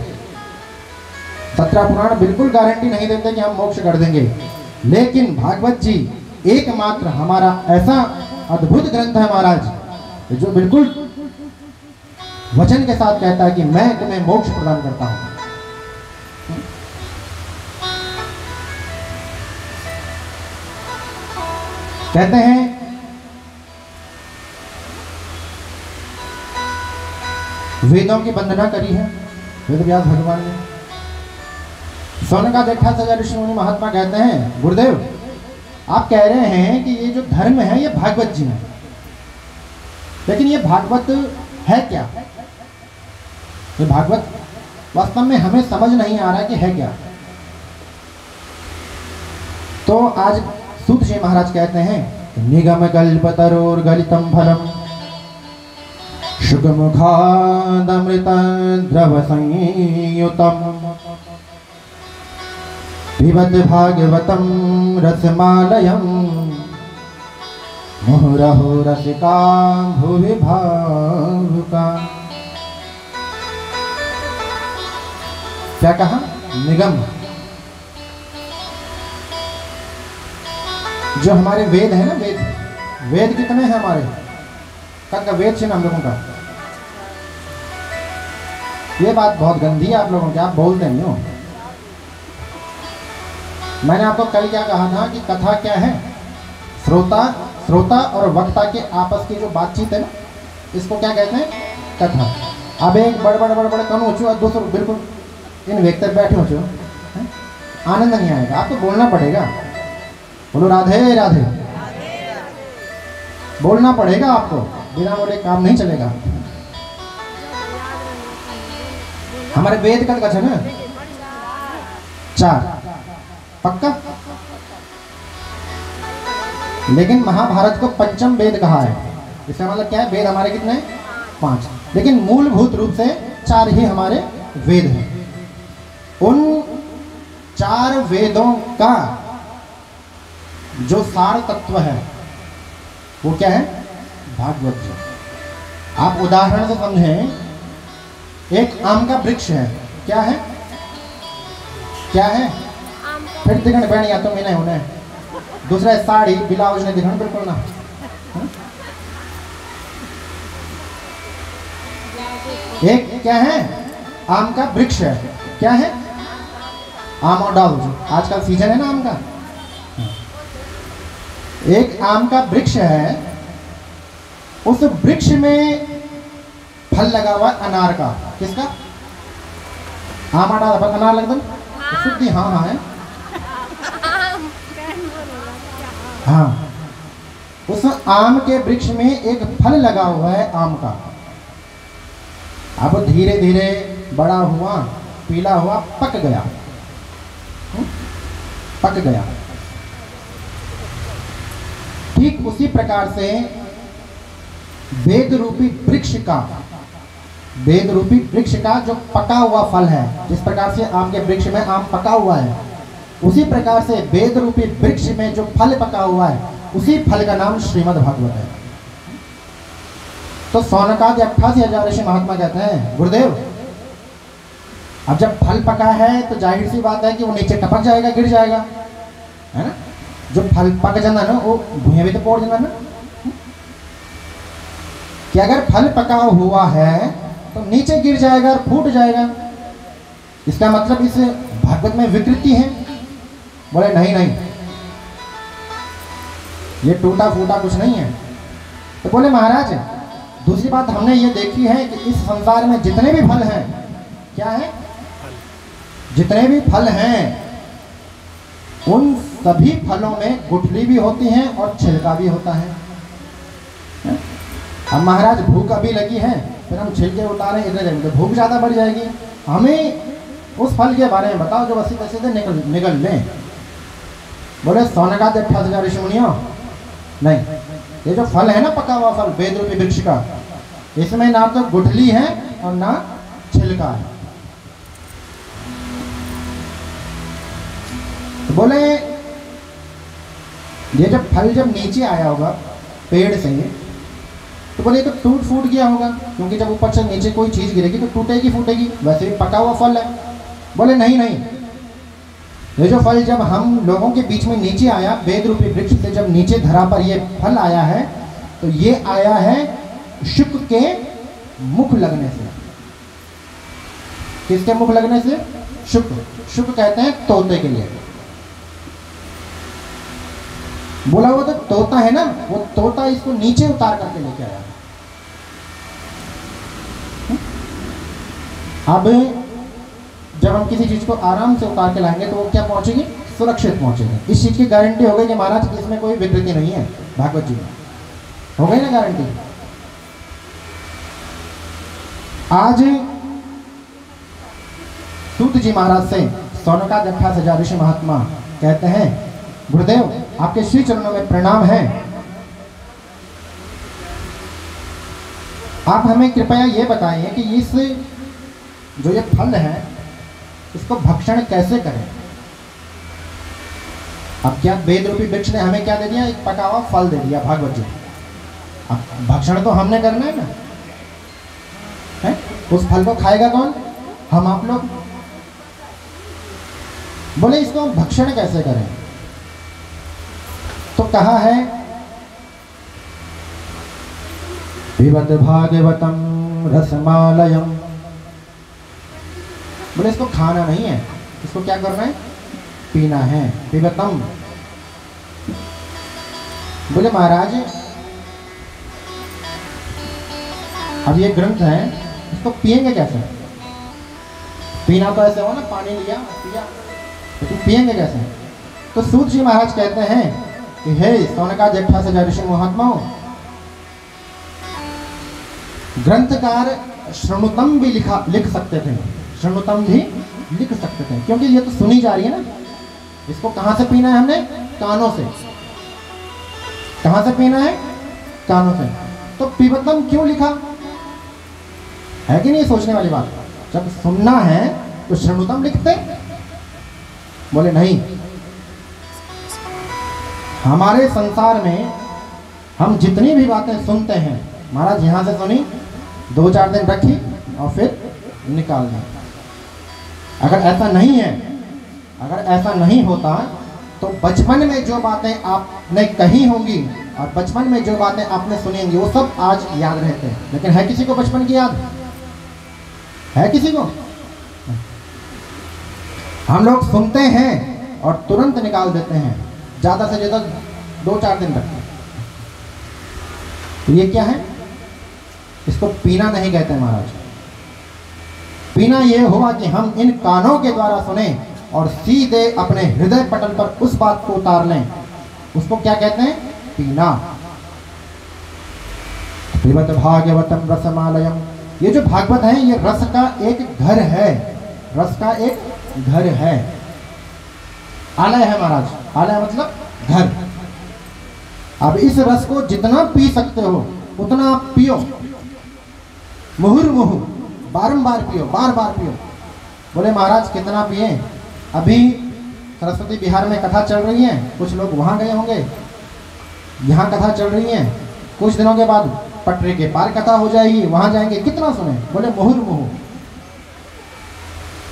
17 पुराण बिल्कुल गारंटी नहीं देते कि हम मोक्ष कर देंगे, लेकिन भागवत जी एकमात्र हमारा ऐसा अद्भुत ग्रंथ है महाराज, जो बिल्कुल वचन के साथ कहता है कि मैं तुम्हें मोक्ष प्रदान करता हूं। कहते हैं वेदों की वंदना करी है वेद व्यास भगवान ने। सोनका सजा ऋषि मुनि महात्मा कहते हैं, गुरुदेव आप कह रहे हैं कि ये जो धर्म है ये भागवत जी है, लेकिन ये भागवत है क्या? ये भागवत वास्तव में हमें समझ नहीं आ रहा कि है क्या। तो आज सूत जी महाराज कहते हैं, निगम कल्पतरोर गलितम फलम शुकमुखादमृत द्रव संयुतम पिबत भागवतम रसमालयम मुहुरहो रसिका भुवि भावुका। क्या कहा? निगम। जो हमारे वेद है ना, वेद कितने हैं हमारे? कल का वेद से हम लोगों का। ये बात बहुत गंदी है आप लोगों की, आप बोलते नहीं हो। मैंने आपको कल क्या कहा था कि कथा क्या है? श्रोता और वक्ता के आपस की जो बातचीत है ना, इसको क्या कहते हैं? कथा। अब एक बड़ कम हो और दूसरे बिल्कुल इन व्यक्ति बैठे हो, आनंद नहीं आएगा। आपको बोलना पड़ेगा। बोलो राधे राधे। बोलना पड़ेगा आपको, बिना बोले काम नहीं चलेगा। हमारे वेद का कथन है 4, पक्का? लेकिन महाभारत को पंचम वेद कहा है। इसका मतलब क्या है? वेद हमारे कितने हैं? 5, लेकिन मूलभूत रूप से 4 ही हमारे वेद हैं। उन 4 वेदों का जो सार तत्व है वो क्या है? भागवत जी। आप उदाहरण से समझें, एक आम का वृक्ष है, क्या है? क्या है? फिर दिखण बैठ या तो मैंने होने दूसरा साड़ी ब्लाउज ने दिखण बिल्कुल ना। एक क्या है? आम का वृक्ष है, क्या है? आम और डाल। आजकल सीजन है ना आम का। एक आम का वृक्ष है, उस वृक्ष में फल लगा हुआ अनार का। किसका? आम और डाल पर अनार लगता है शुद्धि। हाँ हाँ है हाँ। उस आम के वृक्ष में एक फल लगा हुआ है आम का। अब धीरे धीरे बड़ा हुआ, पीला हुआ, पक गया। पक गया। ठीक उसी प्रकार से वेद रूपी वृक्ष का जो पका हुआ फल है, जिस प्रकार से आम के वृक्ष में आम पका हुआ है, उसी प्रकार से वेद रूपी वृक्ष में जो फल पका हुआ है उसी फल का नाम श्रीमद् भागवत है। तो सौनकादि 88,000 ऋषि महात्मा कहते हैं गुरुदेव, अब जब फल पका है तो जाहिर सी बात है कि वो नीचे टपक जाएगा, गिर जाएगा, है ना। जो फल पक जाना ना वो भूया भी तो पोड़ जाना ना, कि अगर फल पका हुआ है तो नीचे गिर जाएगा और फूट जाएगा। इसका मतलब इस भागवत में विकृति है। बोले नहीं नहीं, ये टूटा फूटा कुछ नहीं है। तो बोले महाराज, दूसरी बात हमने ये देखी है कि इस संसार में जितने भी फल हैं, क्या है, जितने भी फल हैं उन सभी फलों में गुठली भी होती है और छिलका भी होता है। अब महाराज भूख अभी लगी है, फिर हम छिलके उतारें इधर जाएंगे तो भूख ज़्यादा बढ़ जाएगी। हमें उस फल के बारे में बताओ जो वैसे तैसे निकल लें। बोले सौनकादि 88,000 ऋषि मुनियों, नहीं, ये जो फल है ना पका हुआ फल वेद रूपी वृक्ष का, इसमें ना तो गुठली है और ना छिलका है। तो बोले ये जब फल जब नीचे आया होगा पेड़ से, तो बोले तो टूट फूट गया होगा, क्योंकि जब ऊपर से नीचे कोई चीज़ गिरेगी तो टूटेगी फूटेगी, वैसे भी पका हुआ फल है। बोले नहीं नहीं, ये जो फल जब हम लोगों के बीच में नीचे आया, वेद रूपी वृक्ष से जब नीचे धरा पर ये फल आया है, तो ये आया है शुक के मुख लगने से। किसके मुख लगने से? शुक। शुक कहते हैं तोते के लिए। बोला वो तो तोता है ना, वो तोता इसको नीचे उतार करके लेके आया। अब जब हम किसी चीज को आराम से उतार के लाएंगे तो वो क्या पहुंचेगी? सुरक्षित पहुंचेगी। इस चीज की गारंटी हो गई कि महाराज इसमें कोई विकृति नहीं है, भागवत जी में हो गई ना गारंटी। आज सूत जी महाराज से सौनकादि 88,000 ऋषि महात्मा कहते हैं गुरुदेव आपके श्री चरणों में प्रणाम है, आप हमें कृपया ये बताइए कि इस जो ये फल है इसको भक्षण कैसे करें। अब क्या वेद रूपी वृक्ष ने हमें क्या दे दिया? एक पका हुआ फल दे दिया भागवत जी। अब भक्षण तो हमने करना है ना, है? उस फल को खाएगा कौन? हम आप लोग। बोले इसको भक्षण कैसे करें? तो कहा है पिबत भागवतम रसमालयम। बोले इसको खाना नहीं है, इसको क्या करना है? पीना है। पिबतम। बोले महाराज अब ये ग्रंथ है, इसको पिएंगे कैसे? पीना तो ऐसे हो ना, पानी लिया पिया, तो पिएंगे कैसे? तो सूत जी महाराज कहते हैं कि हे सौनकादि 88,000 ऋषि महात्माओं, ग्रंथकार श्रृणुतम भी लिख सकते थे, श्रृणुतम भी लिख सकते थे, क्योंकि ये तो सुनी जा रही है ना। इसको कहाँ से पीना है? हमने कानों से। कहाँ से पीना है? कानों से। तो पिबतम क्यों लिखा है कि नहीं? सोचने वाली बात। जब सुनना है तो श्रृणुतम लिखते। बोले नहीं, हमारे संसार में हम जितनी भी बातें सुनते हैं, महाराज यहाँ से सुनी, 2-4 दिन रखी और फिर निकाल दी। अगर ऐसा नहीं है, अगर ऐसा नहीं होता तो बचपन में जो बातें आपने कही होंगी और बचपन में जो बातें आपने सुनी होंगी वो सब आज याद रहते हैं। लेकिन है किसी को बचपन की याद? है किसी को? हम लोग सुनते हैं और तुरंत निकाल देते हैं, ज़्यादा से ज़्यादा 2-4 दिन रखते हैं। तो ये क्या है? इसको पीना नहीं कहते महाराज। पीना ये हुआ कि हम इन कानों के द्वारा सुने और सीधे अपने हृदय पटल पर उस बात को उतार लें, उसको क्या कहते हैं? पीना। पिबत भागवतम रसमालयम। ये जो भागवत है ये रस का एक घर है, रस का एक घर है, आलय है महाराज। आलय मतलब घर। अब इस रस को जितना पी सकते हो उतना आप पियो, मुहुर्मुहु, बारंबार पियो, बार बार पियो। बोले महाराज कितना पिए? अभी सरस्वती बिहार में कथा चल रही है, कुछ लोग वहाँ गए होंगे, यहाँ कथा चल रही है, कुछ दिनों के बाद पटरे के पार कथा हो जाएगी, वहां जाएंगे, कितना सुने। बोले मुहुर्मुहु,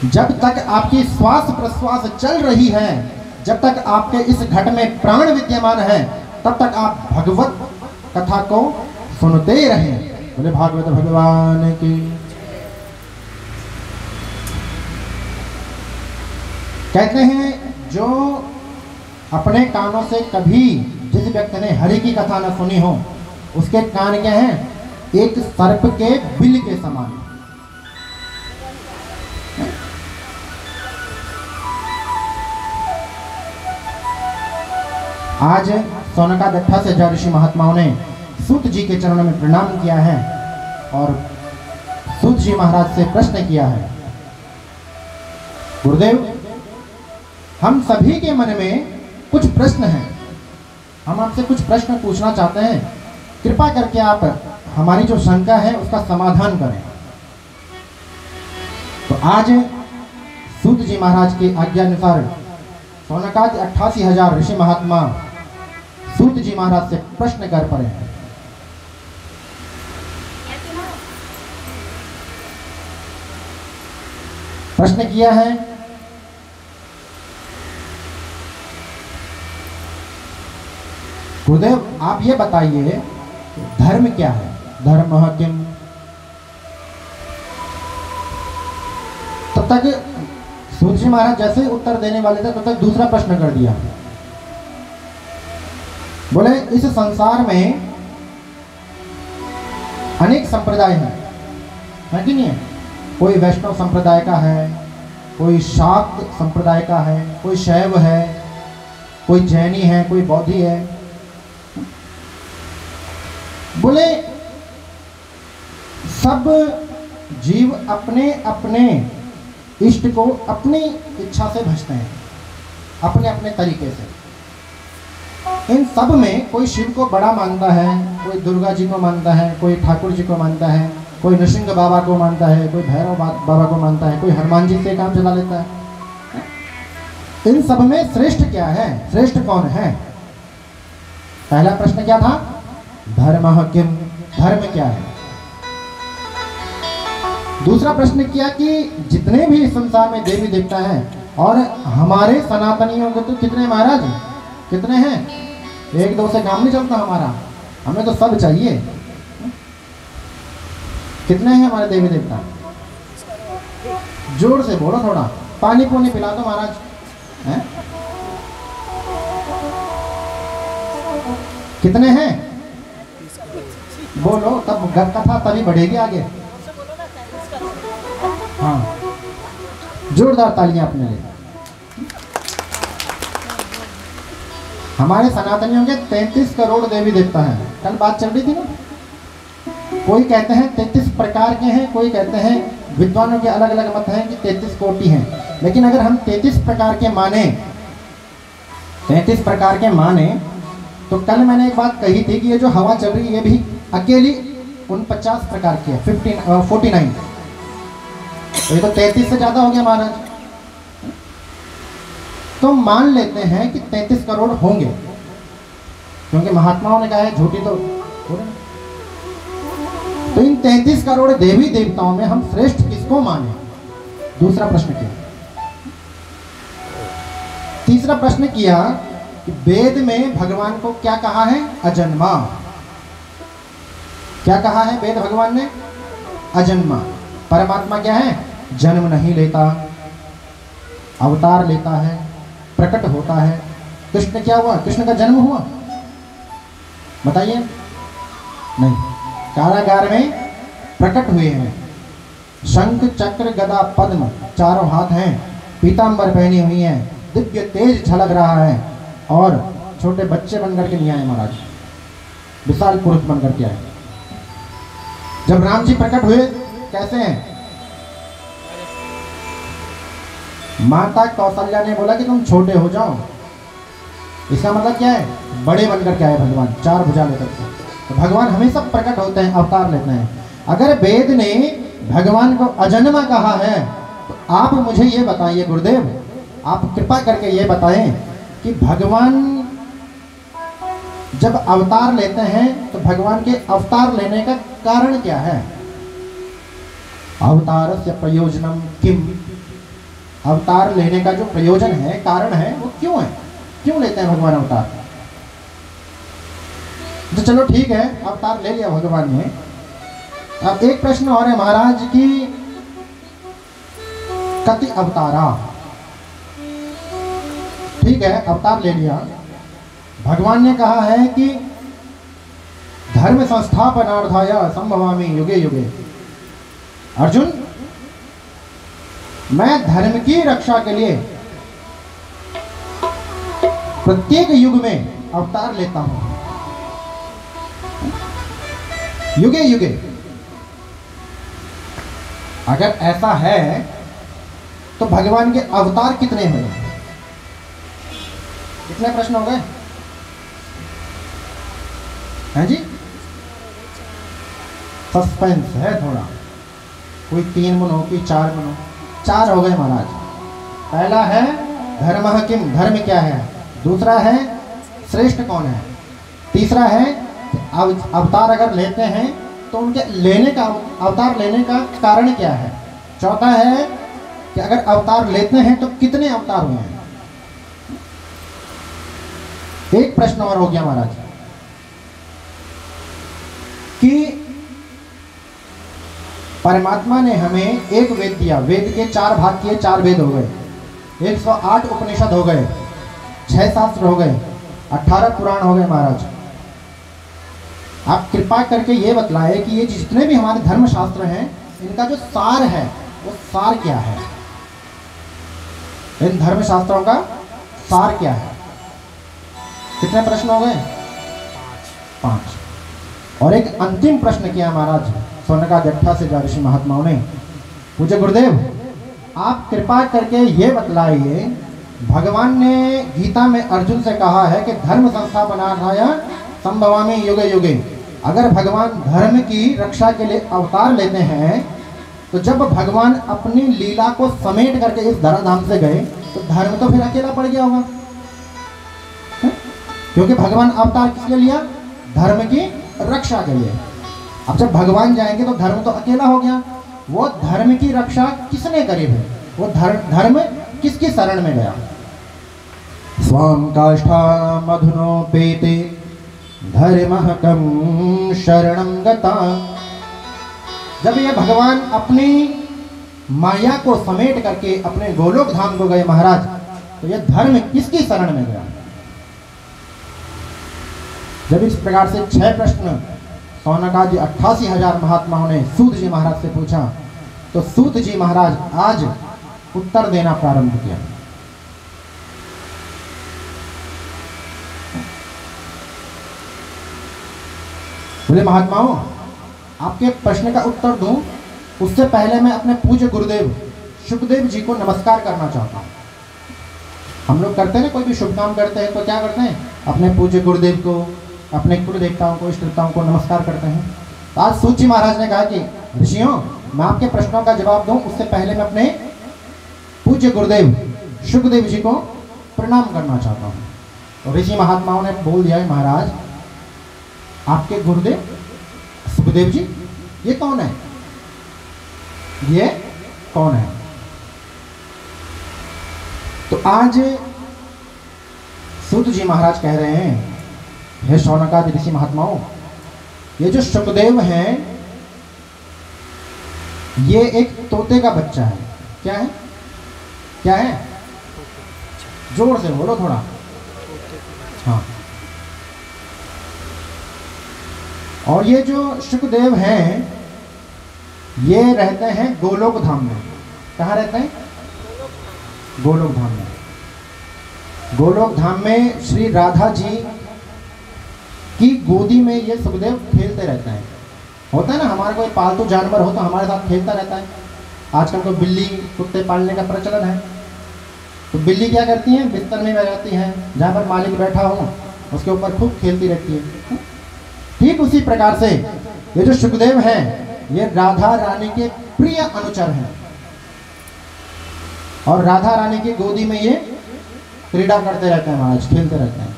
जब तक आपकी श्वास प्रश्वास चल रही है, जब तक आपके इस घट में प्राण विद्यमान है, तब तक आप भगवत कथा को सुनते ही रहें। बोले भागवत भगवान की। कहते हैं जो अपने कानों से कभी जिस व्यक्ति ने हरि की कथा न सुनी हो, उसके कान क्या हैं? एक सर्प के बिल के समान। आज सोनकादट्ठा से जय ऋषि महात्माओं ने सूत जी के चरणों में प्रणाम किया है और सूत जी महाराज से प्रश्न किया है, गुरुदेव हम सभी के मन में कुछ प्रश्न हैं, हम आपसे कुछ प्रश्न पूछना चाहते हैं, कृपा करके आप हमारी जो शंका है उसका समाधान करें। तो आज सूत जी महाराज की आज्ञा अनुसार सोनकादि 88,000 ऋषि महात्मा सूत जी महाराज से प्रश्न कर पड़े हैं। प्रश्न किया है, गुरुदेव आप ये बताइए धर्म क्या है? धर्म किम? तब तक सूत जी महाराज जैसे उत्तर देने वाले थे तब तक दूसरा प्रश्न कर दिया। बोले इस संसार में अनेक संप्रदाय हैं, है कि नहीं है? कोई वैष्णव संप्रदाय का है, कोई शाक्त संप्रदाय का है, कोई शैव है, कोई जैनी है, कोई बौद्धि है। बोले सब जीव अपने अपने इष्ट को अपनी इच्छा से भजते हैं, अपने अपने तरीके से। इन सब में कोई शिव को बड़ा मानता है, कोई दुर्गा जी को मानता है, कोई ठाकुर जी को मानता है, कोई नृसिंह बाबा को मानता है, कोई भैरव बाबा को मानता है, कोई हनुमान जी से काम चला लेता है। इन सब में श्रेष्ठ क्या है? श्रेष्ठ कौन है? पहला प्रश्न क्या था? धर्म किम? धर्म क्या है? दूसरा प्रश्न किया कि जितने भी इस संसार में देवी देवता हैं और हमारे सनातनियों के तो कितने महाराज? कितने हैं? एक दो से काम नहीं चलता हमारा, हमें तो सब चाहिए। कितने हैं हमारे देवी देवता? जोर से बोलो थोड़ा, पानी पुनी पिला दो महाराज। हैं? कितने हैं? बोलो तब कथा तभी बढ़ेगी आगे। हाँ, जोरदार तालियां अपने लिए। हमारे सनातनियों के 33 करोड़ देवी देवता हैं। कल बात चल रही थी ना, कोई कहते हैं 33 प्रकार के हैं, कोई कहते हैं, विद्वानों के अलग अलग मत हैं कि 33 कोटि हैं। लेकिन अगर हम 33 प्रकार के माने, 33 प्रकार के माने, तो कल मैंने एक बात कही थी कि ये जो हवा चल रही है ये भी अकेली 49 प्रकार की है, 49। तो ये तो 33 से ज़्यादा हो गया महाराज। तो मान लेते हैं कि 33 करोड़ होंगे, क्योंकि महात्माओं ने कहा है, झूठी तो इन 33 करोड़ देवी देवताओं में हम श्रेष्ठ किसको माने? दूसरा प्रश्न किया। तीसरा प्रश्न किया कि वेद में भगवान को क्या कहा है? अजन्मा। क्या कहा है वेद भगवान ने? अजन्मा। परमात्मा क्या है? जन्म नहीं लेता, अवतार लेता है, प्रकट होता है। कृष्ण क्या हुआ? कृष्ण का जन्म हुआ? बताइए। नहीं, कारागार में प्रकट हुए हैं। शंख चक्र गदा पद्म चारों हाथ हैं, पीतांबर पहनी हुई हैं, दिव्य तेज झलक रहा है और छोटे बच्चे बनकर के नहीं आए महाराज, विशाल पुरुष बनकर के आए। जब राम जी प्रकट हुए कैसे हैं? माता कौशल्या ने बोला कि तुम छोटे हो जाओ। इसका मतलब क्या है? बड़े बनकर के आए भगवान, चार भुजा लेकर के। तो भगवान हमेशा प्रकट होते हैं, अवतार लेते हैं। अगर वेद ने भगवान को अजन्मा कहा है तो आप मुझे ये बताइए गुरुदेव, आप कृपा करके ये बताएं कि भगवान जब अवतार लेते हैं तो भगवान के अवतार लेने का कारण क्या है? अवतारस्य प्रयोजनम किम? अवतार लेने का जो प्रयोजन है, कारण है, वो क्यों है? क्यों लेते हैं भगवान अवतार? तो चलो ठीक है, अवतार ले लिया भगवान ने। अब एक प्रश्न और है महाराज की, कति अवतारा? ठीक है, अवतार ले लिया। भगवान ने कहा है कि धर्म संस्थापनार्थाय संभवामि युगे युगे। अर्जुन, मैं धर्म की रक्षा के लिए प्रत्येक युग में अवतार लेता हूं, युगे युगे। अगर ऐसा है तो भगवान के अवतार कितने हुए? कितने प्रश्न हो गए हैं जी? सस्पेंस है थोड़ा, कोई 3 मन हो, कोई 4 मन हो। 4 हो गए महाराज। पहला है धर्मः किम, धर्म क्या है। दूसरा है श्रेष्ठ कौन है। तीसरा है अवतार अगर लेते हैं तो उनके लेने का, अवतार लेने का कारण क्या है। चौथा है कि अगर अवतार लेते हैं तो कितने अवतार हुए हैं। एक प्रश्न और हो गया महाराज कि परमात्मा ने हमें एक वेद दिया, वेद के 4 भाग किए, 4 वेद हो गए, 108 उपनिषद हो गए, 6 शास्त्र हो गए, 18 पुराण हो गए महाराज। आप कृपा करके ये बतलाए कि ये जितने भी हमारे धर्म शास्त्र हैं, इनका जो सार है वो सार क्या है। इन धर्म शास्त्रों का सार क्या है। कितने प्रश्न हो गए? 5। और एक अंतिम प्रश्न किया महाराज सोनका जट्ठा से ऋषि महात्माओं ने। पूज्य गुरुदेव, आप कृपा करके ये बतलाइए, भगवान ने गीता में अर्जुन से कहा है कि धर्म संस्थापनार्थाय संभवामि युगे युगे। अगर भगवान धर्म की रक्षा के लिए अवतार लेते हैं तो जब भगवान अपनी लीला को समेट करके इस धराधाम से गए तो धर्म तो फिर अकेला पड़ गया होगा, क्योंकि भगवान अवतार किस लिए लिया? धर्म की रक्षा के लिए। अब जब भगवान जाएंगे तो धर्म तो अकेला हो गया। वो धर्म की रक्षा किसने करी है? वो धर्म किसकी शरण में गया? स्वाम काष्ठा मधुनोपेते धर्मः कं शरणं गता। जब ये भगवान अपनी माया को समेट करके अपने गोलोक धाम को गए महाराज, तो ये धर्म किसकी शरण में गया? जब इस प्रकार से 6 प्रश्न सौनकादि 88,000 महात्माओं ने सूत जी महाराज से पूछा तो सूत जी महाराज आज उत्तर देना प्रारंभ किया। बोले महात्माओं, आपके प्रश्न का उत्तर दूं उससे पहले मैं अपने पूज्य गुरुदेव शुकदेव जी को नमस्कार करना चाहता हूं। हम लोग करते हैं ना, कोई भी शुभ काम करते हैं तो क्या करते हैं? अपने पूज्य गुरुदेव को, अपने कुल देवताओं को, इष्ट देवताओं को नमस्कार करते हैं। तो आज सूत जी महाराज ने कहा कि ऋषियों, मैं आपके प्रश्नों का जवाब दूं उससे पहले मैं अपने पूज्य गुरुदेव शुकदेव जी को प्रणाम करना चाहता हूं। तो ऋषि महात्माओं ने बोल दिया है, महाराज आपके गुरुदेव सुखदेव जी, ये कौन है? ये कौन है? तो आज सूत जी महाराज कह रहे हैं, हे शौनकादि ऋषि महात्माओं, ये जो शुकदेव हैं ये एक तोते का बच्चा है। क्या है? क्या है? जोर से बोलो थोड़ा। हाँ। और ये जो शुकदेव हैं ये रहते हैं गोलोक धाम में। कहाँ रहते हैं? गोलोक धाम में। गोलोक धाम में श्री राधा जी की गोदी में ये सुखदेव खेलते रहते हैं। होता है ना, हमारा कोई पालतू जानवर हो तो हमारे साथ खेलता रहता है। आजकल तो बिल्ली कुत्ते पालने का प्रचलन है। तो बिल्ली क्या करती है? बिस्तर में बैठ जाती है, जहाँ पर मालिक बैठा हो उसके ऊपर खूब खेलती रहती है। ठीक उसी प्रकार से ये जो शुकदेव हैं ये राधा रानी के प्रिय अनुचर हैं और राधा रानी की गोदी में ये क्रीड़ा करते रहते हैं महाराज, खेलते रहते हैं।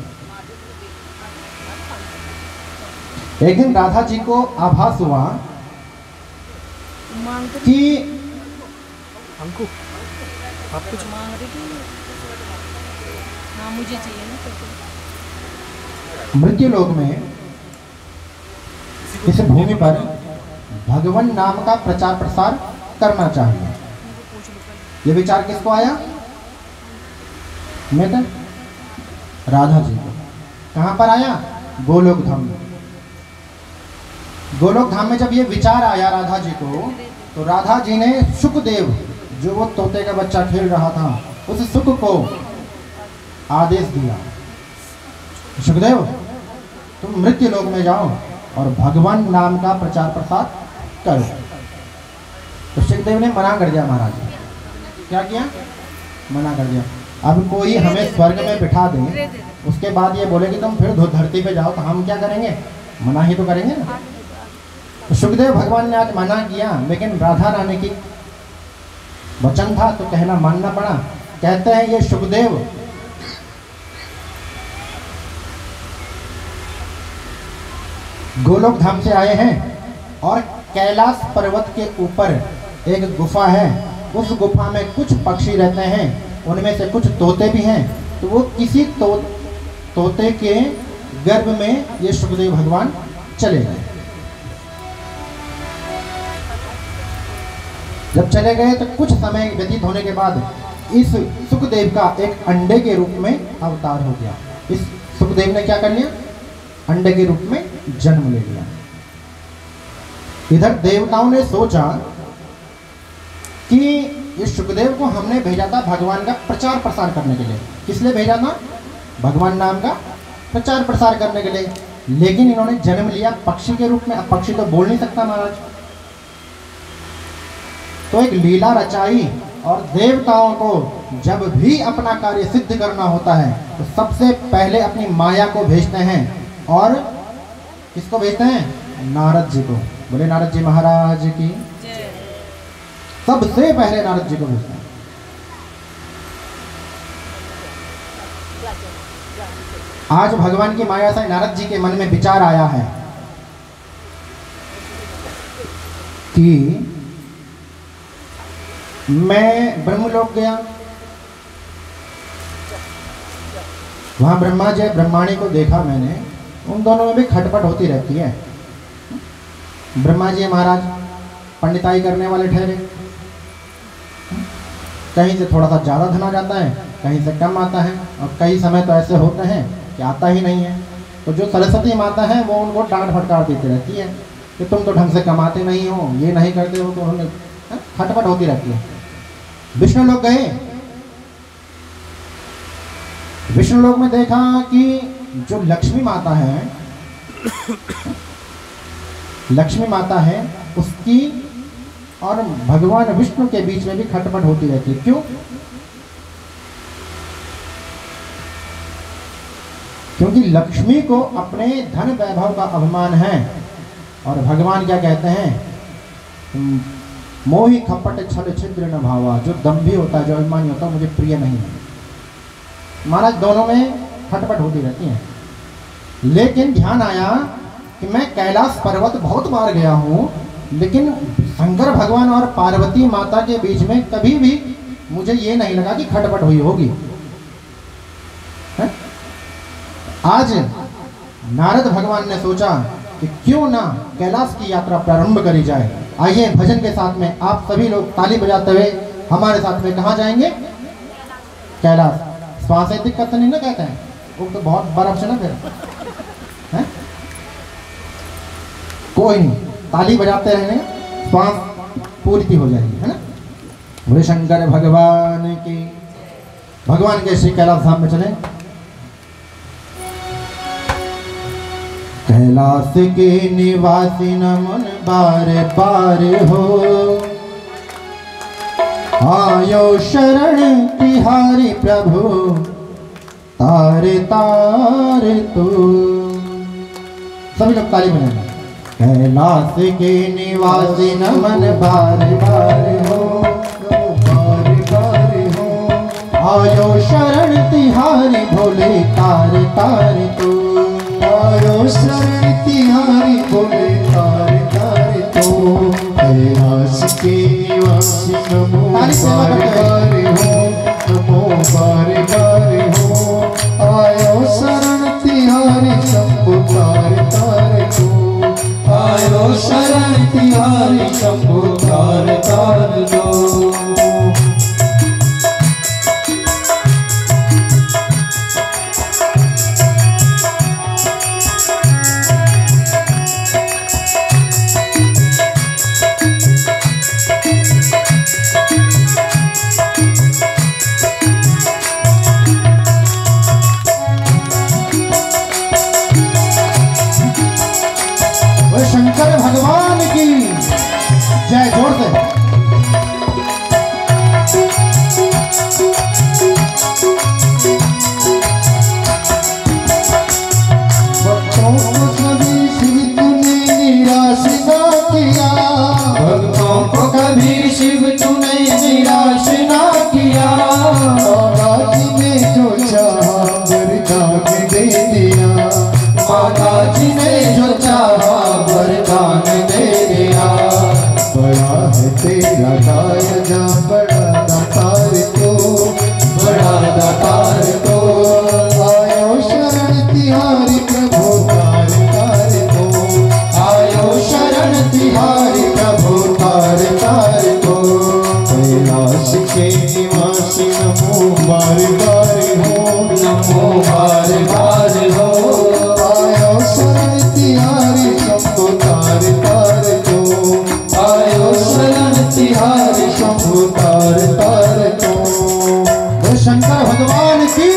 एक दिन राधा जी को आभास हुआ कि
अंकु आप कुछ
मांग रही थी। हाँ मुझे चाहिए ना तो।
मृत्यु लोक में इस भूमि पर भगवान नाम का प्रचार प्रसार करना चाहिए। ये विचार किसको आया? मैं तो राधा जी को। कहाँ पर आया? गोलोक धाम में। गोलोक धाम में जब ये विचार आया राधा जी को, तो राधा जी ने सुखदेव, जो वो तोते का बच्चा खेल रहा था, उस सुख को आदेश दिया, सुखदेव तुम मृत्यु लोक में जाओ और भगवान नाम का प्रचार प्रसार करो। तो सुखदेव ने मना कर दिया। महाराज क्या किया? मना कर दिया। अब कोई हमें स्वर्ग में बिठा दे, उसके बाद ये बोले कि तुम फिर धरती पे जाओ, तो हम क्या करेंगे? मना ही तो करेंगे ना। तो सुखदेव भगवान ने आज मना किया, लेकिन राधा रानी की वचन था तो कहना मानना पड़ा। कहते हैं ये सुखदेव गोलोक धाम से आए हैं और कैलाश पर्वत के ऊपर एक गुफा है। उस गुफा में कुछ पक्षी रहते हैं, उनमें से कुछ तोते भी हैं। तो वो किसी तोते के गर्भ में ये सुखदेव भगवान चले गए। जब चले गए तो कुछ समय व्यतीत होने के बाद इस सुखदेव का एक अंडे के रूप में अवतार हो गया। इस सुखदेव ने क्या कर लिया? अंडे के रूप में जन्म ले लिया। इधर देवताओं ने सोचा कि ये सुखदेव को हमने भेजा था भगवान का प्रचार प्रसार करने के लिए। किस लिए भेजा था? भगवान नाम का प्रचार प्रसार करने के लिए। लेकिन इन्होंने जन्म लिया पक्षी के रूप में। अब पक्षी तो बोल नहीं सकता महाराज, तो एक लीला रचाई। और देवताओं को जब भी अपना कार्य सिद्ध करना होता है तो सबसे पहले अपनी माया को भेजते हैं। और किसको भेजते हैं? नारद जी को। बोले नारद जी महाराज की। सबसे पहले नारद जी को भेजते हैं। आज भगवान की माया से नारद जी के मन में विचार आया है कि मैं ब्रह्मलोक गया, वहां ब्रह्मा जी ब्रह्माणी को देखा मैंने। उन दोनों में भी खटपट होती रहती है। ब्रह्मा जी महाराज पंडिताई करने वाले ठहरे, कहीं से थोड़ा सा ज़्यादा धन आ जाता है, कहीं से कम आता है, और कई समय तो ऐसे होते हैं कि आता ही नहीं है। तो जो सरस्वती माता है वो उनको डांट फटकार देती रहती है कि तुम तो ढंग से कमाते नहीं हो, ये नहीं करते हो, तो उन्होंने खटपट होती रहती है। विष्णु लोक गए। विष्णु लोक में देखा कि जो लक्ष्मी माता है, लक्ष्मी माता है, उसकी और भगवान विष्णु के बीच में भी खटपट होती रहती है। क्यों? क्योंकि लक्ष्मी को अपने धन वैभव का अभिमान है। और भगवान क्या कहते हैं? मोहि खपट छल छिद्र न भावा। जो दम्भी होता है, जो अभिमानी होता है, मुझे प्रिय नहीं है। महाराज दोनों में खटपट होती रहती है। लेकिन ध्यान आया कि मैं कैलाश पर्वत बहुत बार गया हूँ, लेकिन शंकर भगवान और पार्वती माता के बीच में कभी भी मुझे ये नहीं लगा कि खटपट हुई होगी। है? आज नारद भगवान ने सोचा कि क्यों ना कैलाश की यात्रा प्रारंभ करी जाए। आइए भजन के साथ में आप सभी लोग ताली बजाते हुए हमारे साथ में कहाँ जाएंगे? कैलाश। श्वास से दिक्कत नहीं ना कहते हैं, वो तो बहुत बर्फ से ना फिर है? कोई नहीं, ताली बजाते रहने, श्वास पूर्ति हो जाएगी, है ना। बोले शंकर भगवान की। भगवान के श्री कैलाश धाम में चले। कैलाश के निवासी नमन बारे बारे हो, आयो शरण तिहारी प्रभु, तारे तारे तू। सभी लोग ताली बजाएंगे। कैलाश के निवासी नमन बारे बारे हो, बारे बारे हो, आयो शरण तिहारी भोले, तारे तारे तू। आयो
शरण तिहारी बोले तारे तारे तो कैलाश के निवासी नमो बारे बारे हो, नमो बारे बारे हो। आयो शरण तिहारी शंभु तारे तारे तो, आयो शरण तिहारी शंभु तारे तारे तो।
शंकर भगवान की जय। जोर से
भक्तों को कभी शिव तूने निराश ना किया, भक्तों को कभी शिव तूने निराश ना किया। माता जी ने जो चाहा वरदान दे दिया, माता जी ने जो चाहा वरदान दे दिया। बड़ा है तेरा दाया, बड़ा दातार तो, बड़ा दातार तो। आयो शरण तिहारी प्रभु तार तार तो, आयो शरण तिहारी प्रभु तार तार तो। कैलाश के निवासी नमो बार बार हो, नमो बार बार हो। आयो शरण तिहारी शंभु तार तार तो, आयो शरण तिहारी शंभु तार तार तो।
शंकर भगवान की।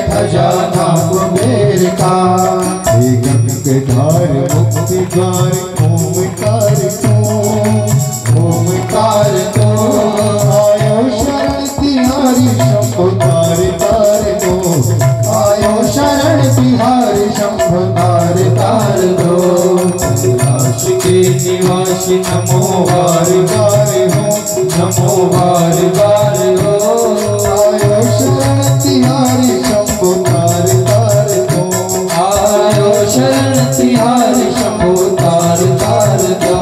खजाना कुबेर का के धार मुक्ति द्वार ओमकार तो, ओमकार तो। आयो शरण तिहारी शंभु तार तार तो, आयो शरण तिहारी शंभु तार तार तो। कैलाश के निवासी नमो बार बार हो, नमो बार बार हो। आयो शरण तिहारी शंभु तार तार तो, आयो शरण तिहारी शंभु तार तार तो।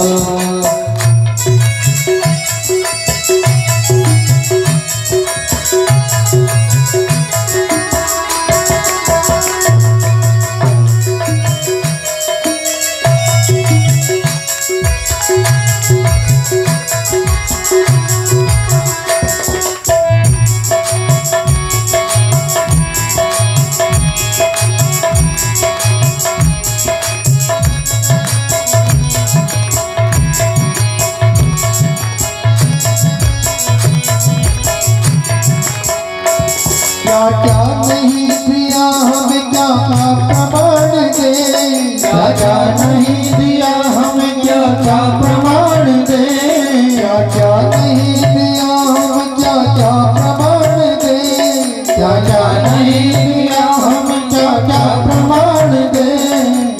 क्या क्या नहीं दिया हमें क्या प्रमाण दे, क्या क्या नहीं दिया हमें क्या क्या प्रमाण दे। क्या क्या नहीं दिया हमें क्या क्या प्रमाण दे, क्या क्या नहीं दिया हमें क्या क्या प्रमाण दे।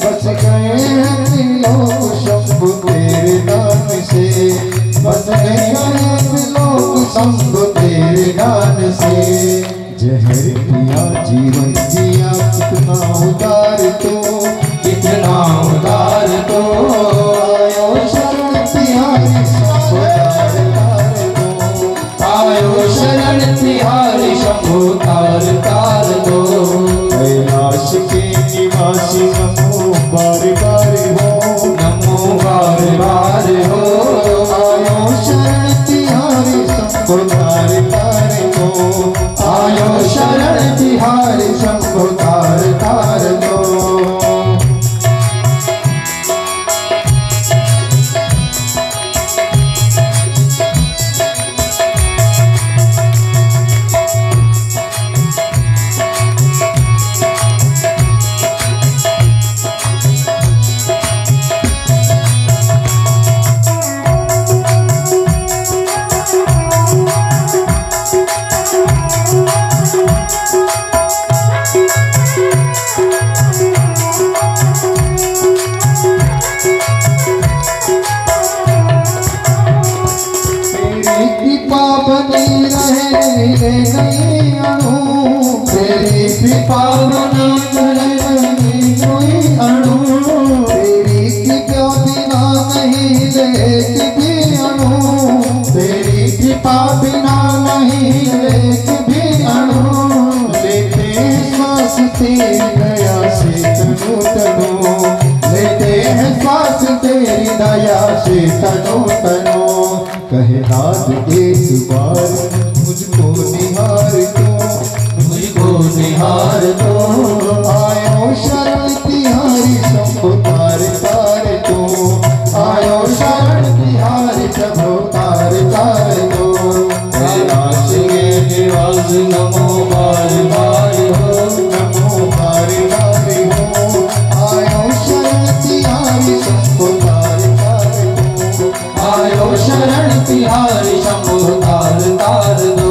बस गए हैं त्रिलोक शंभु तेरे नाम से, बस गए हैं त्रिलोक शंभु तेरे नाम से। जहर पिया जीवन जिया कितना उदार तो, कितना उदार तो। आयो शरण तिहारी शंभु तार तार तो, आयो शरण तिहारी शंभु तार तार तो। कैलाश के निवासी नमो बार बार हो, नमो बार बार हो। आयो शरण तिहारी शंभु तार तार शंभु तार तार दो। तेरी कृपा बनी रहे कोई अणु, तेरी कृपा बिना नहीं लेक भी अणु, तेरी कृपा बिना नहीं लेक भी अणु। लेते श्वास तेरी दया से तनु तनु, लेते हैं श्वास तेरी दया से तनु तनु। कहे हाथ एक बार मुझको निहार दो, मुझको निहार दो। आयो शरण तिहारी शंभु तार तार दो, आयो शरण तिहारी शंभु तार तार दो। कैलाश के निवास नमो बार बार हो, नमो बार बार हो। आयो शरण तिहारी शंभु तार तार दो, आयो शरण तिहारी शंभु तार तार दो।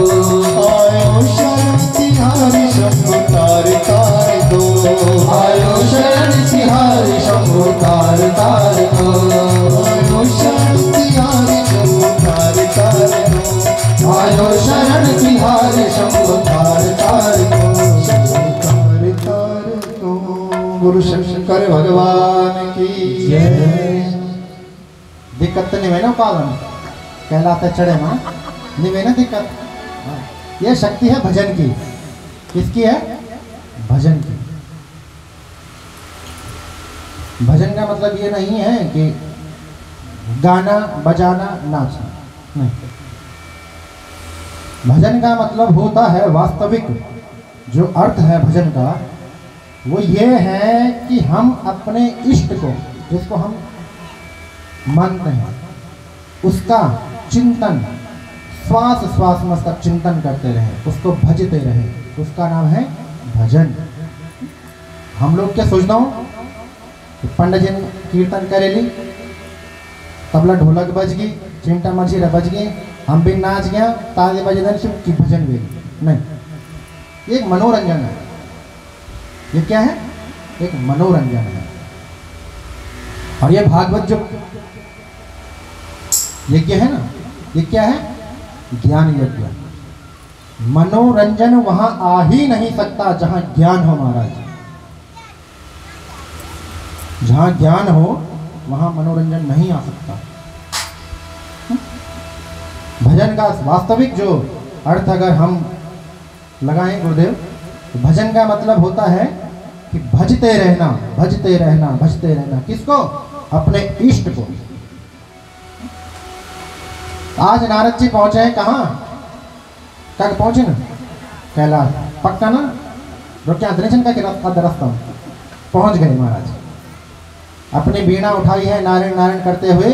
आयो शरण तिहारी शंभु तार तार दो, आयो शरण तिहारी शंभु तार तार दो। आयो शरण तिहारी शंभु तार तार दो, आयो शरण तिहारी शंभु तार तार दो। तार तार दो। गुरु शंकर भगवान की जय।
दिक्कत नहीं है ना पालन कहलाते चढ़े माँ नहीं है ना दिक्कत। ये शक्ति है भजन की। किसकी है? भजन की। भजन का मतलब ये नहीं है कि गाना बजाना नाचना, नहीं। भजन का मतलब होता है वास्तविक जो अर्थ है भजन का, वो ये है कि हम अपने इष्ट को, जिसको हम मानते हैं, उसका चिंतन श्वास श्वास में उसका चिंतन करते रहे, उसको भजते रहे, उसका नाम है भजन। हम लोग क्या सोचता हूँ कि पंडित जी कीर्तन करेली, तबला ढोलक बज गई, चिमटा मंजीरा बज गई, हम भी नाच गया, ताजे बजे की भजन भी नहीं। ये एक मनोरंजन है। ये क्या है? एक मनोरंजन है। और ये भागवत जो यज्ञ है ना, ये क्या है? ज्ञान यज्ञ। मनोरंजन वहां आ ही नहीं सकता जहां ज्ञान हो महाराज। जहां ज्ञान हो वहां मनोरंजन नहीं आ सकता। भजन का वास्तविक जो अर्थ अगर हम लगाएं गुरुदेव, तो भजन का मतलब होता है कि भजते रहना, भजते रहना, भजते रहना। किसको? अपने इष्ट को। आज नारद जी पहुंचे हैं कहाँ? कब पहुंचे ना? कैलाश। पक्का ना? रुक दर्शन का रास्ता पहुंच गए महाराज। अपनी बीणा उठाई है, नारायण नारायण करते हुए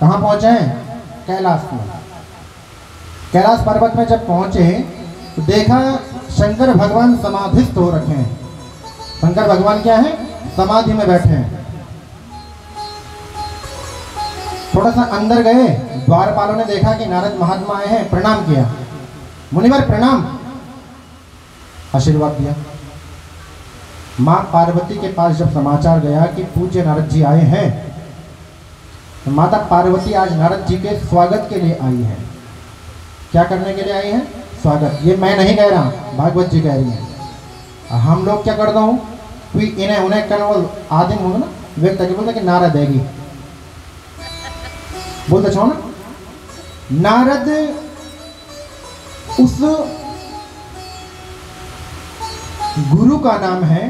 कहाँ पहुंचे हैं? कैलाश में। कैलाश पर्वत में जब पहुंचे तो देखा शंकर भगवान समाधिस्थ हो रखे हैं। शंकर भगवान क्या है? समाधि में बैठे हैं। थोड़ा सा अंदर गए, द्वारपालों ने देखा कि नारद महात्मा आए हैं, प्रणाम किया। मुनिवर प्रणाम, आशीर्वाद दिया। मां पार्वती के पास जब समाचार गया कि पूज्य नारद जी आए हैं, तो माता पार्वती आज नारद जी के स्वागत के लिए आई है। क्या करने के लिए आई है? स्वागत। ये मैं नहीं कह रहा, भागवत जी कह रही है। हम लोग क्या करता हूँ, कोई इन्हें उन्हें करना, वो आदिम होगा ना व्यक्ति के बोलते कि नारद आएगी, बोलते छो ना। नारद उस गुरु का नाम है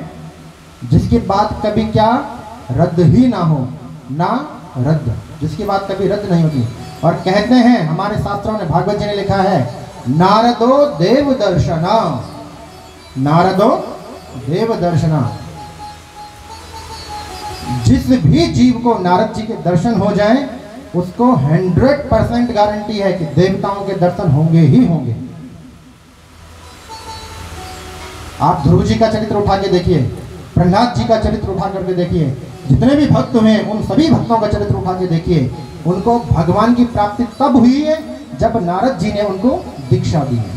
जिसकी बात कभी क्या रद्द ही ना हो, ना रद्द, जिसकी बात कभी रद्द नहीं होती। और कहते हैं हमारे शास्त्रों ने, भागवत जी ने लिखा है, नारदो देव दर्शना, नारदो देव दर्शना। जिस भी जीव को नारद जी के दर्शन हो जाए उसको 100% गारंटी है कि देवताओं के दर्शन होंगे ही होंगे। आप ध्रुव जी का चरित्र उठा के देखिए, प्रहलाद जी का चरित्र उठा करके देखिए, जितने भी भक्त हुए उन सभी भक्तों का चरित्र उठा के देखिए, उनको भगवान की प्राप्ति तब हुई है जब नारद जी ने उनको दीक्षा दी है।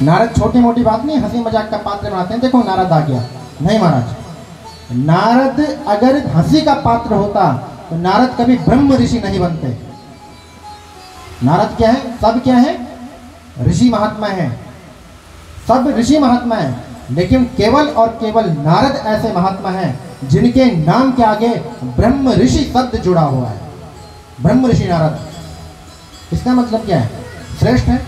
नारद छोटी मोटी बात नहीं, हंसी मजाक का पात्र बनाते हैं, देखो नारद आ गया, नहीं महाराज। नारद अगर हंसी का पात्र होता तो नारद कभी ब्रह्म ऋषि नहीं बनते। नारद क्या है, सब क्या है, ऋषि महात्मा है, सब ऋषि महात्मा है, लेकिन केवल और केवल नारद ऐसे महात्मा हैं जिनके नाम के आगे ब्रह्म ऋषि शब्द जुड़ा हुआ है। ब्रह्म ऋषि नारद, इसका मतलब क्या है, श्रेष्ठ है।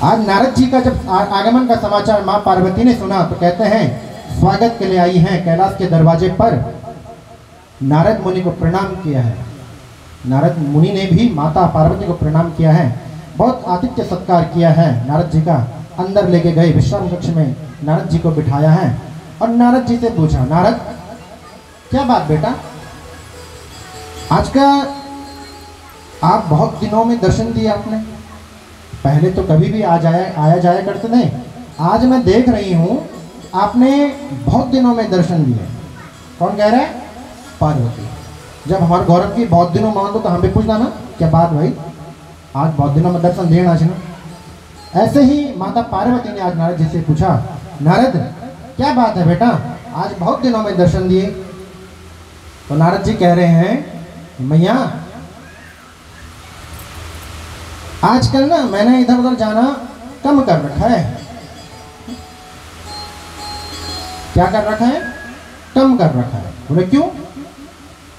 आज नारद जी का जब आगमन का समाचार मां पार्वती ने सुना तो कहते हैं स्वागत के लिए आई हैं कैलाश के दरवाजे पर। नारद मुनि को प्रणाम किया है। नारद मुनि ने भी माता पार्वती को प्रणाम किया है, बहुत आतिथ्य सत्कार किया है नारद जी का। अंदर लेके गए विश्राम कक्ष में, नारद जी को बिठाया है और नारद जी से पूछा, नारद क्या बात बेटा, आज का आप बहुत दिनों में दर्शन दिए आपने, पहले तो कभी भी आया जाया करते नहीं, आज मैं देख रही हूँ आपने बहुत दिनों में दर्शन दिए। कौन कह रहा है, पार्वती। जब हमारे गौरव की बहुत दिनों मान दो तो हमें पूछना ना, क्या बात भाई आज बहुत दिनों में दर्शन देना आज ना। ऐसे ही माता पार्वती ने आज नारद जी से पूछा, नारद क्या बात है बेटा, आज बहुत दिनों में दर्शन दिए। तो नारद जी कह रहे हैं, मैया आजकल ना मैंने इधर उधर जाना कम कर रखा है। क्या कर रखा है, कम कर रखा है। बोले क्यों,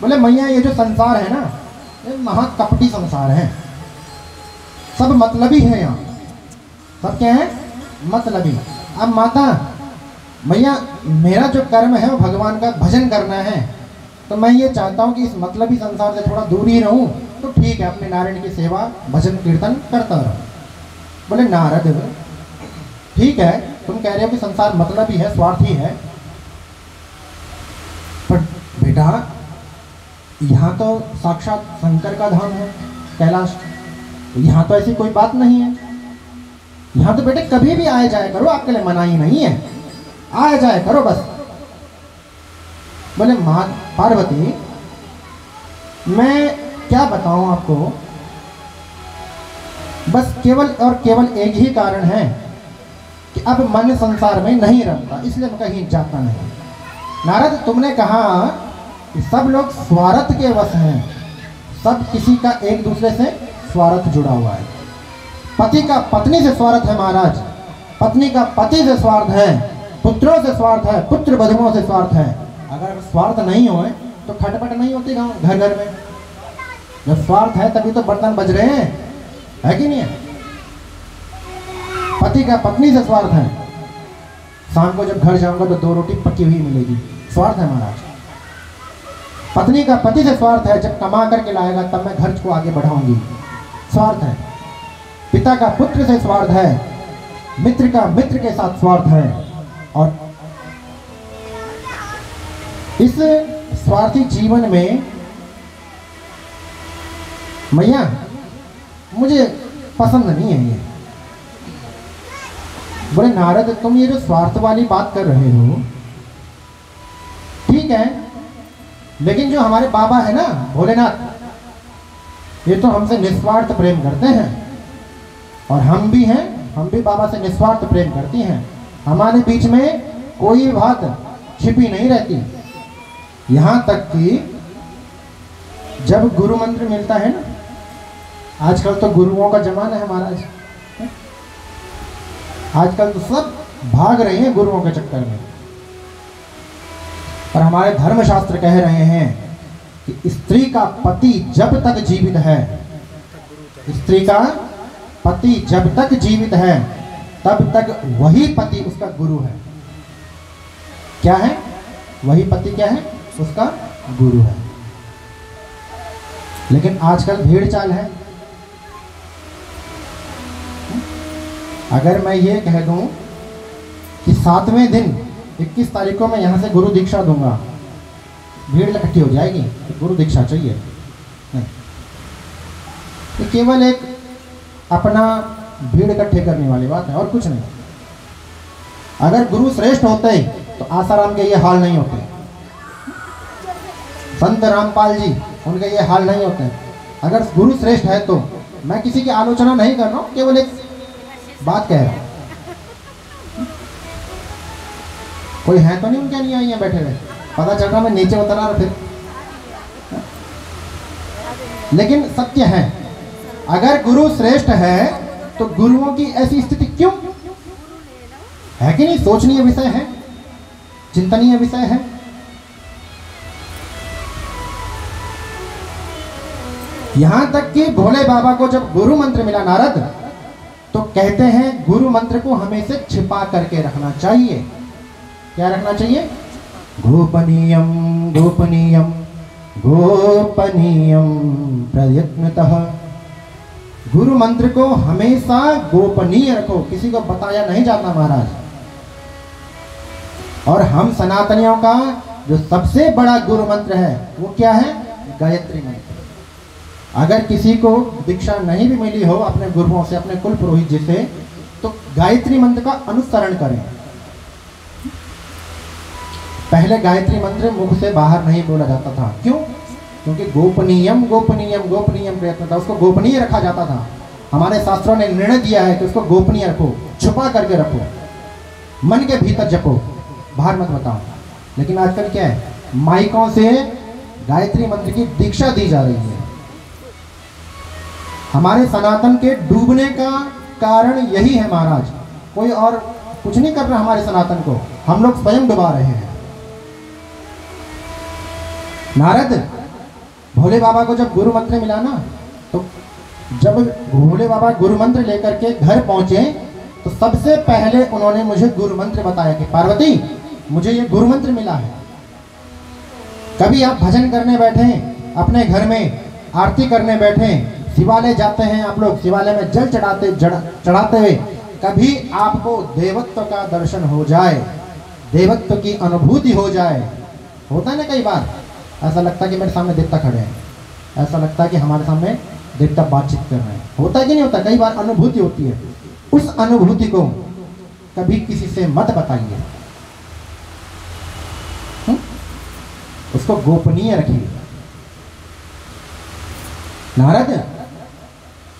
बोले मैया ये जो संसार है ना, ये महाकपटी संसार है, सब मतलबी है यहाँ, सब क्या है, मतलबी। अब माता मैया मेरा जो कर्म है वो भगवान का भजन करना है, तो मैं ये चाहता हूँ कि इस मतलबी संसार से थोड़ा दूर ही रहूँ, तो ठीक है अपने नारायण की सेवा भजन कीर्तन करता रहूँ। बोले नारद ठीक है, तुम कह रहे हो कि संसार मतलबी है, स्वार्थी है, पर बेटा यहाँ तो साक्षात शंकर का धाम है कैलाश, यहाँ तो ऐसी कोई बात नहीं है। यहाँ तो बेटे कभी भी आया जाया करो, आपके लिए मनाही नहीं है, आया जाया करो बस। बोले माँ पार्वती मैं क्या बताऊं आपको, बस केवल और केवल एक ही कारण है कि अब मन संसार में नहीं रखता, इसलिए मैं कहीं जाता नहीं। नारद तुमने कहा कि सब लोग स्वार्थ के वश हैं, सब किसी का एक दूसरे से स्वार्थ जुड़ा हुआ है। पति का पत्नी से स्वार्थ है महाराज, पत्नी का पति से स्वार्थ है, पुत्रों से स्वार्थ है, पुत्र बधुओं से स्वार्थ है। अगर स्वार्थ नहीं हो तो खटपट नहीं होती गाँव घर घर में। जब स्वार्थ है तभी तो बर्तन बज रहे हैं, है कि नहीं है। पति का पत्नी से स्वार्थ है, शाम को जब घर जाऊंगा तो 2 रोटी पकी हुई मिलेगी, स्वार्थ है महाराज। पत्नी का पति से स्वार्थ है, जब कमा करके लाएगा तब मैं घर को आगे बढ़ाऊंगी, स्वार्थ है। पिता का पुत्र से स्वार्थ है, मित्र का मित्र के साथ स्वार्थ है। और इस स्वार्थी जीवन में मैया मुझे पसंद नहीं है ये। बोले नारद तुम ये जो स्वार्थ वाली बात कर रहे हो ठीक है, लेकिन जो हमारे बाबा है ना भोलेनाथ, ये तो हमसे निस्वार्थ प्रेम करते हैं, और हम भी हैं, हम भी बाबा से निस्वार्थ प्रेम करती हैं। हमारे बीच में कोई बात छिपी नहीं रहती। यहाँ तक कि जब गुरु मंत्र मिलता है ना, आजकल तो गुरुओं का जमाना है महाराज, आजकल तो सब भाग रहे हैं गुरुओं के चक्कर में। पर हमारे धर्मशास्त्र कह रहे हैं कि स्त्री का पति जब तक जीवित है, स्त्री का पति जब तक जीवित है तब तक वही पति उसका गुरु है। क्या है, वही पति क्या है, उसका गुरु है। लेकिन आजकल भीड़ चाल है, अगर मैं ये कह दूं कि 7वें दिन 21 तारीख को मैं यहाँ से गुरु दीक्षा दूंगा, भीड़ इकट्ठी हो जाएगी, गुरु दीक्षा चाहिए नहीं, ये केवल एक अपना भीड़ इकट्ठे करने वाली बात है और कुछ नहीं। अगर गुरु श्रेष्ठ होते तो आसाराम के ये हाल नहीं होते, संत रामपाल जी उनके ये हाल नहीं होते। अगर गुरु श्रेष्ठ है तो, मैं किसी की आलोचना नहीं कर रहा हूँ, केवल एक बात कह रहा हूँ। कोई है तो नहीं उनके नहीं आई है बैठे हुए, पता चल रहा मैं नीचे उतर रहा फिर। लेकिन सत्य है, अगर गुरु श्रेष्ठ है तो गुरुओं की ऐसी स्थिति क्यों है कि नहीं? सोचनीय विषय है, चिंतनीय विषय है। यहां तक कि भोले बाबा को जब गुरु मंत्र मिला नारद, तो कहते हैं गुरु मंत्र को हमें से छिपा करके रखना चाहिए। क्या रखना चाहिए? गोपनीयम गोपनीयम गोपनीयम प्रयत्नतः। गुरु मंत्र को हमेशा गोपनीय रखो, किसी को बताया नहीं जाता महाराज। और हम सनातनियों का जो सबसे बड़ा गुरु मंत्र है वो क्या है? गायत्री मंत्र। अगर किसी को दीक्षा नहीं भी मिली हो अपने गुरुओं से, अपने कुल पुरोहित जी से, तो गायत्री मंत्र का अनुसरण करें। पहले गायत्री मंत्र मुख से बाहर नहीं बोला जाता था, क्यों? क्योंकि गोपनीयम गोपनीयम गोपनीयम प्रयत्न था, उसको गोपनीय रखा जाता था। हमारे शास्त्रों ने निर्णय दिया है कि उसको गोपनीय रखो, छुपा करके रखो, मन के भीतर जपो, बाहर मत बताओ। लेकिन आजकल क्या है, माइकों से गायत्री मंत्र की दीक्षा दी जा रही है। हमारे सनातन के डूबने का कारण यही है महाराज, कोई और कुछ नहीं कर रहा हमारे सनातन को, हम लोग स्वयं डुबा रहे हैं। नारद भोले बाबा को जब गुरु मंत्र मिला ना, तो जब भोले बाबा गुरु मंत्र लेकर के घर पहुंचे तो सबसे पहले उन्होंने मुझे गुरु मंत्र बताया कि पार्वती मुझे ये गुरु मंत्र मिला है। कभी आप भजन करने बैठे, अपने घर में आरती करने बैठे, शिवालय जाते हैं आप लोग, शिवालय में जल चढ़ाते हुए कभी आपको देवत्व का दर्शन हो जाए, देवत्व की अनुभूति हो जाए, होता है ना कई बार, ऐसा लगता है कि मेरे सामने देवता खड़े हैं, ऐसा लगता है कि हमारे सामने देवता बातचीत कर रहे हैं, होता है कि नहीं होता? कई बार अनुभूति होती है। उस अनुभूति को कभी किसी से मत बताइए, उसको गोपनीय रखिए। नारद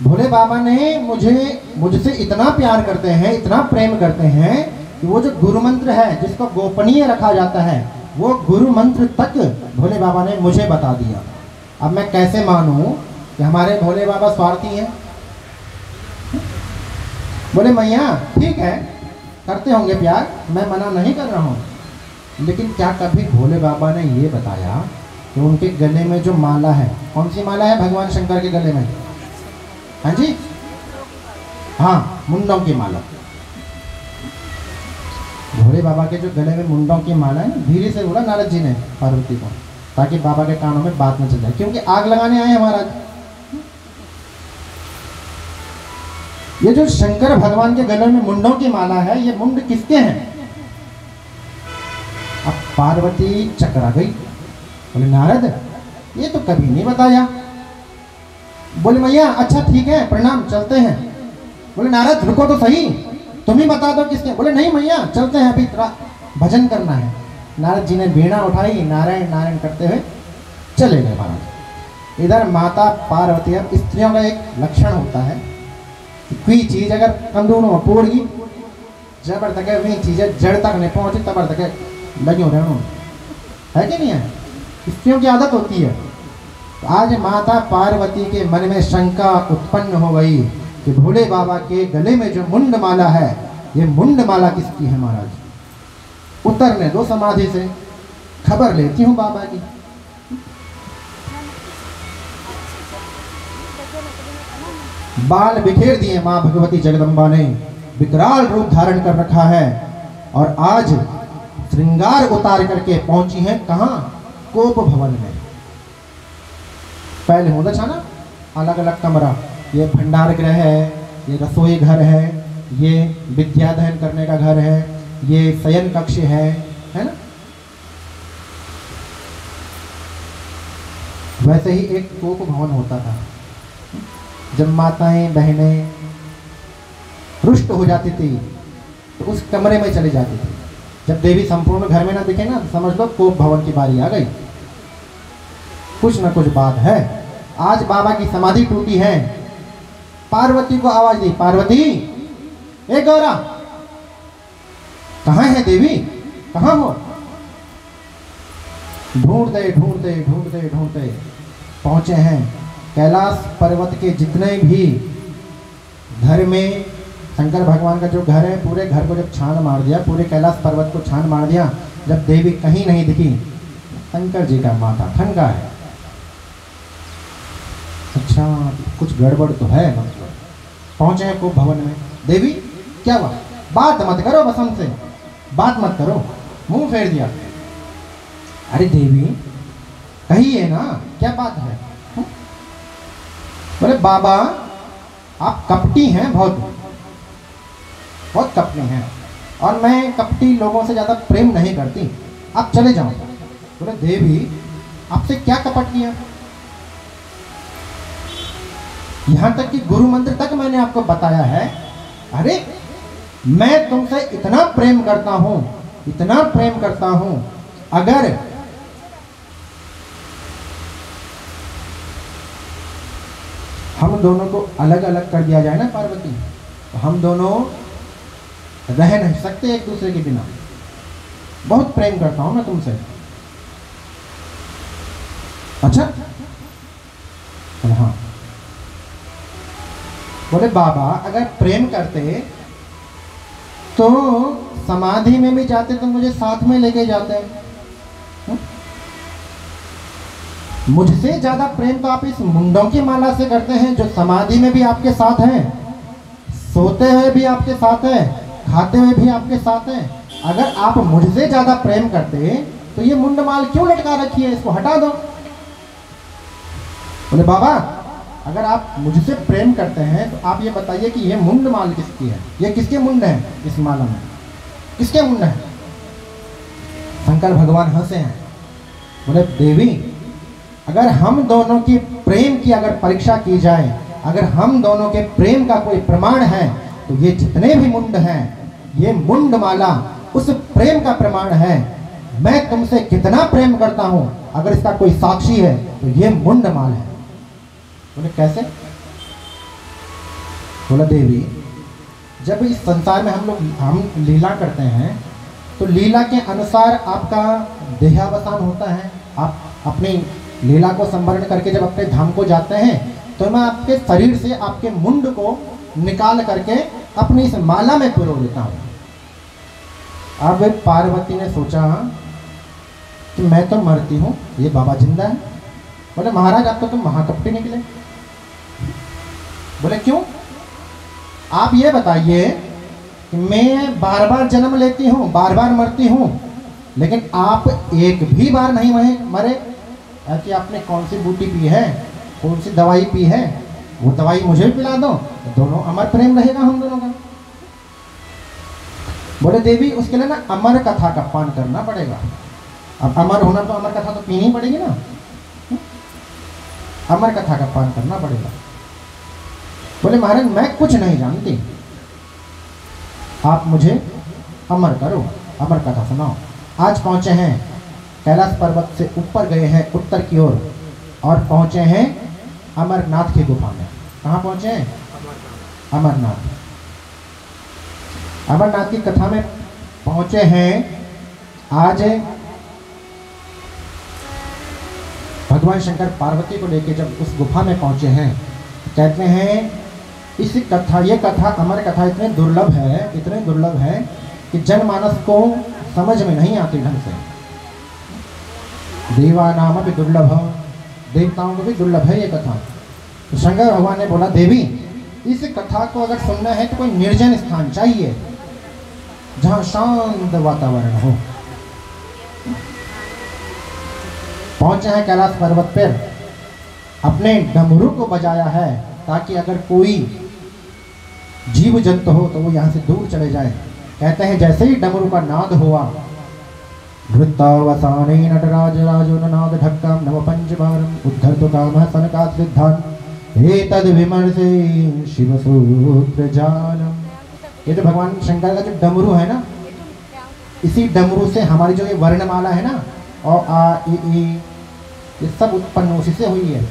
भोले बाबा ने मुझसे इतना प्यार करते हैं, इतना प्रेम करते हैं कि वो जो गुरु मंत्र है जिसको गोपनीय रखा जाता है, वो गुरु मंत्र तक भोले बाबा ने मुझे बता दिया। अब मैं कैसे मानूं कि हमारे भोले बाबा स्वार्थी हैं? बोले मैया ठीक है करते होंगे प्यार, मैं मना नहीं कर रहा हूँ, लेकिन क्या कभी भोले बाबा ने ये बताया कि उनके गले में जो माला है, कौन सी माला है भगवान शंकर के गले में? हाँ जी, हाँ, मुंडों की माला। भोले बाबा के जो गले में मुंडों की माला है, धीरे से बोला नारद जी ने पार्वती को, ताकि बाबा के कानों में बात न चल जाए, क्योंकि आग लगाने आए हैं महाराज। ये जो शंकर भगवान के गले में मुंडों की माला है, ये मुंड किसके हैं? अब पार्वती चकरा गई, बोले नारद ये तो कभी नहीं बताया। बोले मैया अच्छा ठीक है प्रणाम, चलते हैं। बोले नारद रुको तो सही, तुम ही बता दो किसने। बोले नहीं मैया चलते हैं, अभी भजन करना है। नारद जी ने वीणा उठाई, नारायण नारायण करते हुए चले गए महाराज। इधर माता पार्वती, अब स्त्रियों का एक लक्षण होता है, कोई चीज अगर कंदूनों में पोड़ी जबर तक वही चीजें जड़ तक नहीं पहुंची तब तक लगी हो रहे है कि नहीं है? स्त्रियों की आदत होती है। तो आज माता पार्वती के मन में शंका उत्पन्न हो गई कि भोले बाबा के गले में जो मुंड माला है, ये मुंड माला किसकी है महाराज? उतरने दो समाधि से, खबर लेती हूँ बाबा की। बाल बिखेर दिए माँ भगवती जगदम्बा ने, विकराल रूप धारण कर रखा है, और आज श्रृंगार उतार करके पहुंची हैं कहाँ? कोप भवन में। पहले होता था ना अलग अलग कमरा, ये भंडार गृह है, ये रसोई घर है, ये विद्याध्ययन करने का घर है, ये शयन कक्ष है ना। वैसे ही एक कोप भवन होता था। जब माताएं बहनें रुष्ट हो जाती थी तो उस कमरे में चली जाती थी। जब देवी संपूर्ण घर में ना दिखे ना, समझ लो कोप भवन की बारी आ गई। कुछ ना कुछ बात है। आज बाबा की समाधि टूटी है, पार्वती को आवाज दी, पार्वती ए गौरा, कहाँ है देवी, कहाँ हो? ढूंढते ढूंढते ढूंढते ढूंढते पहुंचे हैं कैलाश पर्वत के जितने भी घर में शंकर भगवान का जो घर है, पूरे घर को जब छान मार दिया, पूरे कैलाश पर्वत को छान मार दिया, जब देवी कहीं नहीं दिखी, शंकर जी का माथा ठनका है। अच्छा, कुछ गड़बड़ तो है। मतलब पहुंचे हैं कोप भवन में। देवी क्या हुआ? बात मत करो, बस हमसे बात मत करो, मुंह फेर दिया। अरे देवी कहिए ना, क्या बात है? बोले बाबा आप कपटी हैं, बहुत बहुत कपटी हैं, और मैं कपटी लोगों से ज़्यादा प्रेम नहीं करती, आप चले जाओ। बोले देवी आपसे क्या कपट किया? यहाँ तक कि गुरु मंत्र तक मैंने आपको बताया है। अरे मैं तुमसे इतना प्रेम करता हूँ, इतना प्रेम करता हूँ, अगर हम दोनों को अलग अलग कर दिया जाए ना पार्वती, तो हम दोनों रह नहीं सकते एक दूसरे के बिना। बहुत प्रेम करता हूं मैं तुमसे। अच्छा, हाँ। बोले बाबा अगर प्रेम करते तो समाधि में भी जाते तो मुझे साथ में लेके जाते। मुझसे ज्यादा प्रेम तो आप इस मुंडों की माला से करते हैं, जो समाधि में भी आपके साथ हैं, सोते हुए भी आपके साथ है, खाते हुए भी आपके साथ है। अगर आप मुझसे ज्यादा प्रेम करते तो ये मुंड माल क्यों लटका रखी है, इसको हटा दो। बोले बाबा अगर आप मुझसे प्रेम करते हैं तो आप ये बताइए कि ये मुंड माल किसकी है, ये किसके मुंड है, इस माला में किसके मुंड है? शंकर भगवान हंसे हैं। बोले देवी अगर हम दोनों की प्रेम की अगर परीक्षा की जाए, अगर हम दोनों के प्रेम का कोई प्रमाण है, तो ये जितने भी मुंड हैं, ये मुंड माला उस प्रेम का प्रमाण है। मैं तुमसे कितना प्रेम करता हूं, अगर इसका कोई साक्षी है तो ये मुंड माल है। बोले कैसे? बोला देवी जब इस संसार में हम लीला करते हैं तो लीला के अनुसार आपका देहावसान होता है। आप अपनी लीला को संवरण करके जब अपने धाम को जाते हैं तो मैं आपके शरीर से आपके मुंड को निकाल करके अपनी इस माला में पिरो देता हूँ। अब पार्वती ने सोचा कि मैं तो मरती हूँ, ये बाबा जिंदा है। बोले महाराज आप तो तुम महाकपटी निकले। बोले क्यों? आप ये बताइए कि मैं बार बार जन्म लेती हूँ, बार बार मरती हूँ, लेकिन आप एक भी बार नहीं मरे। कि आपने कौन सी बूटी पी है, कौन सी दवाई पी है, वो दवाई मुझे भी पिला दो, दोनों अमर प्रेम रहेगा हम दोनों का। बोले देवी उसके लिए ना अमर कथा का पान करना पड़ेगा। अब अमर होना तो अमर कथा तो पीनी पड़ेगी ना, अमर कथा का पान करना पड़ेगा। बोले महाराज मैं कुछ नहीं जानती, आप मुझे अमर करो, अमर कथा सुनाओ। आज पहुंचे हैं कैलाश पर्वत से ऊपर गए हैं उत्तर की ओर और पहुंचे हैं अमरनाथ की गुफा में। कहाँ पहुंचे हैं? अमरनाथ। अमरनाथ की कथा में पहुंचे हैं। आज भगवान शंकर पार्वती को लेकर जब उस गुफा में पहुंचे हैं, कहते हैं इस कथा, ये कथा अमर कथा इतने दुर्लभ है, इतने दुर्लभ है कि जनमानस को समझ में नहीं आती ढंग से। देवानाम भी दुर्लभ, देवताओं को भी दुर्लभ है ये कथा। तो शंकर भगवान ने बोला देवी इस कथा को अगर सुनना है तो कोई निर्जन स्थान चाहिए जहां शांत वातावरण हो। पहुंचे हैं कैलाश पर्वत पर, अपने डमरू को बजाया है ताकि अगर कोई जीव जंतु हो तो वो यहाँ से दूर चले जाए। कहते हैं जैसे ही डमरू का नाद हुआ, वृत्तावसाने नटराज राजो ननाद ढक्कम नव पंचबारम उद्धर्तो कामः सनकात् सिद्धान् एतद् विमर्शे शिव सूत्र जालम। ये जो भगवान शंकर का जो डमरू है ना, इसी डमरू से हमारी जो ये वर्णमाला है ना, और आ ई ये सब उत्पन्न उसी से हुई है।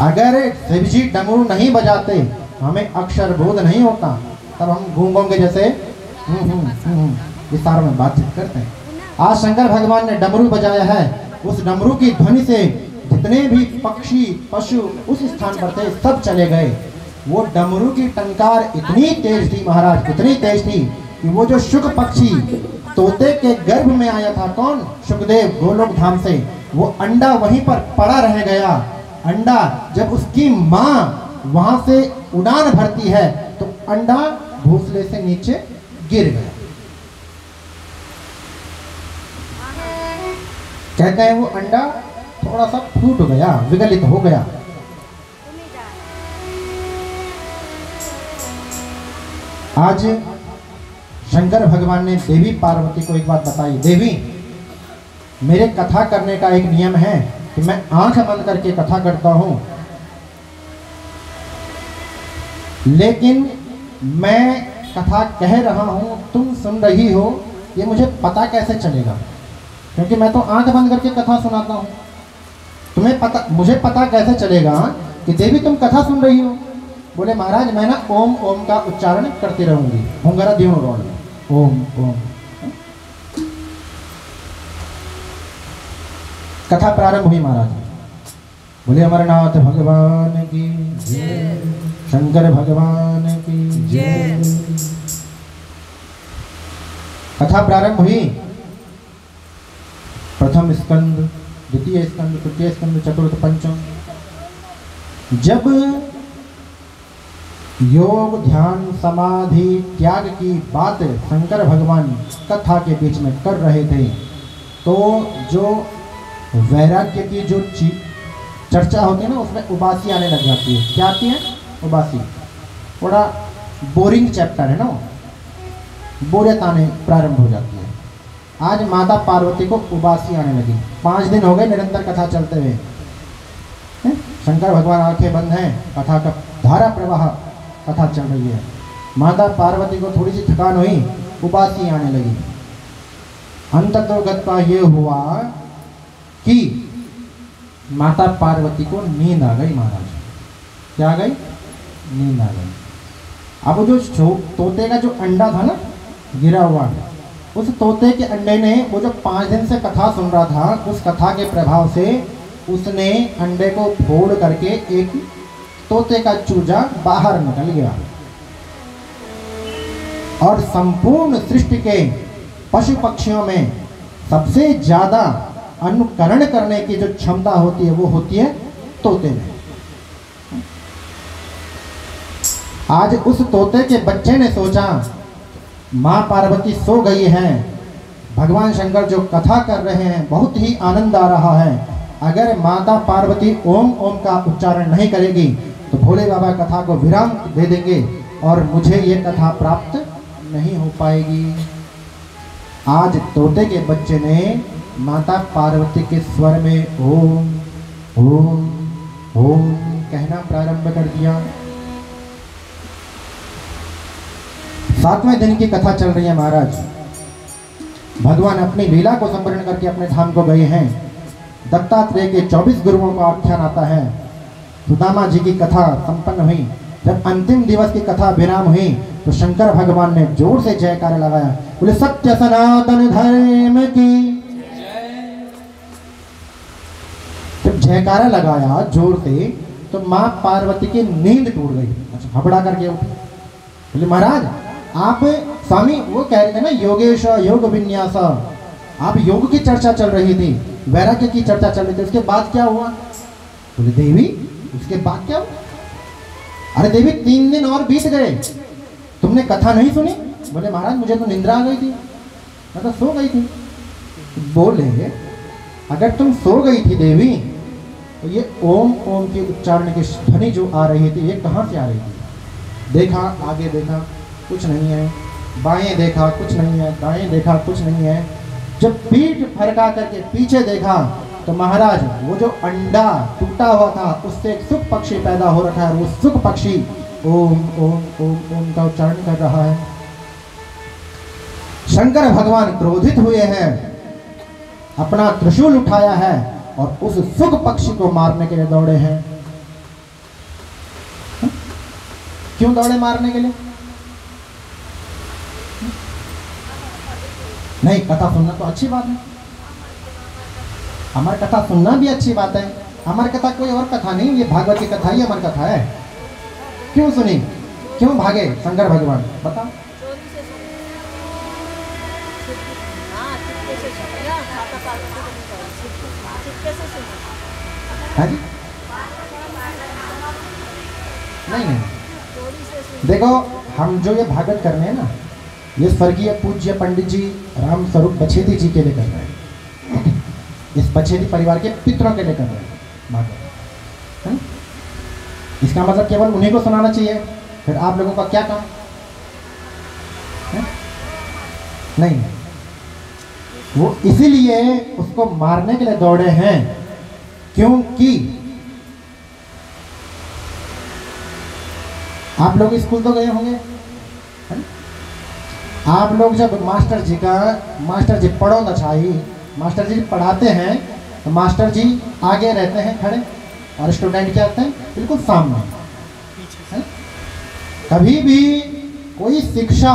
अगर शिवजी डमरू नहीं बजाते, हमें अक्षर बोध नहीं होता, तब हम गूंगों के जैसे विस्तार में बातचीत करते हैं। आज शंकर भगवान ने डमरू बजाया है, उस डमरू की ध्वनि से जितने भी पक्षी पशु उस स्थान पर थे सब चले गए। वो डमरू की टंकार इतनी तेज थी महाराज, इतनी तेज थी कि वो जो शुक पक्षी तोते के गर्भ में आया था, कौन? शुकदेव गोलोक धाम से, वो अंडा वहीं पर पड़ा रह गया। अंडा जब उसकी माँ वहां से उड़ान भरती है तो अंडा घोंसले से नीचे गिर गया। कहते हैं वो अंडा थोड़ा सा फूट गया, विगलित हो गया। आज शंकर भगवान ने देवी पार्वती को एक बात बताई, देवी मेरे कथा करने का एक नियम है कि मैं आंख बंद करके कथा करता हूं, लेकिन मैं कथा कह रहा हूं, तुम सुन रही हो, ये मुझे पता कैसे चलेगा? क्योंकि मैं तो आंख बंद करके कथा सुनाता हूं। तुम्हें पता, मुझे पता कैसे चलेगा कि देवी तुम कथा सुन रही हो? बोले महाराज मैं ना ओम ओम का उच्चारण करती रहूंगी, होंगरा दियो रोड ओम ओम। कथा प्रारंभ हुई महाराज, बोले अमरनाथ भगवान की जय, शंकर भगवान की जय। कथा प्रारंभ हुई। प्रथम स्कंद, द्वितीय स्कंद, तृतीय स्कंद, चतुर्थ, पंचम। जब योग ध्यान समाधि त्याग की बात शंकर भगवान कथा के बीच में कर रहे थे, तो जो वैराग्य की जो चर्चा होती है ना, उसमें उबासी आने लग जाती है। क्या आती है? उबासी। थोड़ा बोरिंग चैप्टर है ना, बोरियत आने प्रारंभ हो जाती है। आज माता पार्वती को उबासी आने लगी। 5 दिन हो गए निरंतर कथा चलते हुए, शंकर भगवान आंखें बंद हैं, कथा का धारा प्रवाह कथा चल रही है। माता पार्वती को थोड़ी सी थकान हुई, उबासी आने लगी। अंततोगत ये हुआ कि माता पार्वती को नींद आ गई महाराज। क्या आ गई? नींद आ गई। अब जो तोते का जो अंडा था ना गिरा हुआ, उस तोते के अंडे ने, वो जो 5 दिन से कथा सुन रहा था, उस कथा के प्रभाव से उसने अंडे को फोड़ करके एक तोते का चूजा बाहर निकल गया और संपूर्ण सृष्टि के पशु पक्षियों में सबसे ज्यादा अनुकरण करने की जो क्षमता होती है वो होती है तोते में। आज उस तोते के बच्चे ने सोचा माँ पार्वती सो गई है, भगवान शंकर जो कथा कर रहे हैं बहुत ही आनंद आ रहा है, अगर माता पार्वती ओम ओम का उच्चारण नहीं करेगी तो भोले बाबा कथा को विराम दे देंगे और मुझे ये कथा प्राप्त नहीं हो पाएगी। आज तोते के बच्चे ने माता पार्वती के स्वर में ओम ओम ओम कहना प्रारंभ कर दिया। 7वें दिन की कथा चल रही है महाराज। भगवान अपनी लीला को संवरण करके अपने धाम को गए हैं। दत्तात्रेय के 24 गुरुओं का आख्यान आता है। सुदामा जी की कथा संपन्न हुई। जब अंतिम दिवस की कथा विराम हुई तो शंकर भगवान ने जोर से जयकारा लगाया, बोले सत्य सनातन धर्म की। जब जयकारा लगाया जोर से तो माँ पार्वती की नींद टूट गई। अच्छा, घबरा करके उठी। बोले महाराज आप स्वामी, वो कह रहे थे ना योगेश योग विन्यास, आप योग की चर्चा चल रही थी, वैराग्य की चर्चा चल रही थी, उसके बाद क्या हुआ? बोले देवी उसके बाद क्या हुआ? अरे देवी 3 दिन और बीत गए, तुमने कथा नहीं सुनी? बोले महाराज मुझे तो निंद्रा आ गई थी, मैं तो सो गई थी। बोले अगर तुम सो गई थी देवी तो ये ओम ओम के उच्चारण की ध्वनि जो आ रही थी ये कहाँ से आ रही थी? देखा, आगे देखा, कुछ नहीं है, बाएं देखा, कुछ नहीं है, दाएं देखा, कुछ नहीं है। जब पीठ फरका करके पीछे देखा तो महाराज वो जो अंडा टूटा हुआ था उससे एक सुख पक्षी पैदा हो रखा है। वो सुख पक्षी ओम ओम ओम ओम का उच्चारण कर रहा है। शंकर भगवान क्रोधित हुए हैं, अपना त्रिशूल उठाया है और उस सुख पक्षी को मारने के लिए दौड़े हैं। क्यों दौड़े मारने के लिए? नहीं, कथा सुनना तो अच्छी बात है, अमर कथा सुनना भी अच्छी बात है। अमर कथा कोई और कथा नहीं, ये भागवत की कथा ही अमर कथा है। क्यों सुनी, क्यों भागे शंकर भगवान, बताओ। हाँ जी, नहीं, देखो हम जो ये भागवत कर रहे हैं ना, ये स्वर्गीय पूज्य पंडित जी राम स्वरूप बछेदी जी के लिए कर रहे हैं, इस बछेदी परिवार के पितरों के लिए कर रहे हैं भागवत। इसका मतलब केवल उन्हीं को सुनाना चाहिए, फिर आप लोगों का क्या काम है? नहीं, वो इसीलिए उसको मारने के लिए दौड़े हैं क्योंकि आप लोग स्कूल तो गए होंगे, है? आप लोग जब मास्टर जी पढ़ो न चाहिए, मास्टर जी पढ़ाते हैं तो मास्टर जी आगे रहते हैं खड़े और स्टूडेंट क्या करते हैं, बिल्कुल सामने, है? कभी भी कोई शिक्षा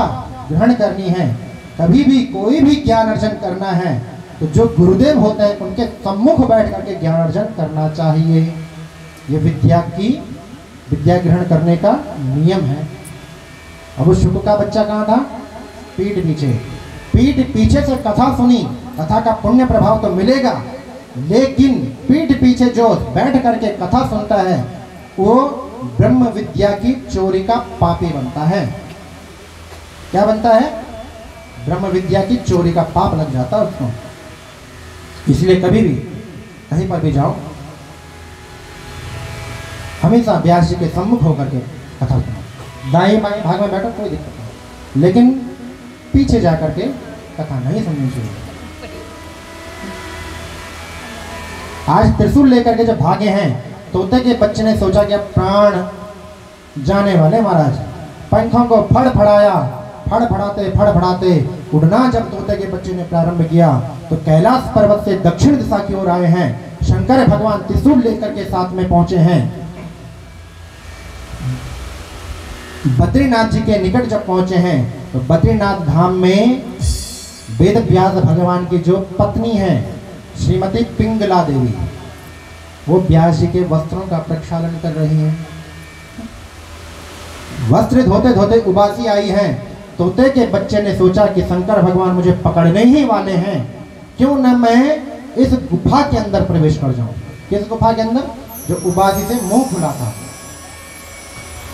ग्रहण करनी है, कभी भी कोई भी ज्ञान अर्जन करना है तो जो गुरुदेव होते हैं उनके सम्मुख बैठ करके ज्ञान अर्जन करना चाहिए। ये विद्या ग्रहण करने का नियम है। अब उस शुक का बच्चा कहाँ था? पीठ पीछे से कथा सुनी, कथा का पुण्य प्रभाव तो मिलेगा, लेकिन पीठ पीछे जो बैठ करके कथा सुनता है वो ब्रह्म विद्या की चोरी का पापी बनता है। क्या बनता है? ब्रह्म विद्या की चोरी का पाप लग जाता है उसको। इसलिए कभी भी कहीं पर भी जाओ, हमेशा व्यास जी के सम्मुख होकर के कथा सुनो। दाएं बाएं भाग में बैठो, कोई दिक्कत नहीं, लेकिन पीछे जाकर के कथा नहीं सुननी चाहिए। आज त्रिशूल लेकर के जब भागे हैं, तोते के बच्चे ने सोचा कि अब प्राण जाने वाले महाराज, पंखों को फड़फड़ाते उड़ना जब तोते के बच्चे ने प्रारंभ किया तो कैलाश पर्वत से दक्षिण दिशा की ओर आए हैं। शंकर भगवान त्रिशूल लेकर के साथ में पहुंचे हैं। बद्रीनाथ जी के निकट जब पहुंचे हैं तो बद्रीनाथ धाम में वेद व्यास भगवान की जो पत्नी है श्रीमती पिंगला देवी, वो व्यास जी के वस्त्रों का प्रक्षालन कर रही हैं। वस्त्र धोते धोते उबासी आई है। तोते के बच्चे ने सोचा कि शंकर भगवान मुझे पकड़ने ही वाले हैं, क्यों न मैं इस गुफा के अंदर प्रवेश कर जाऊं। किस गुफा के अंदर? जो उबासी से मुंह खुला था।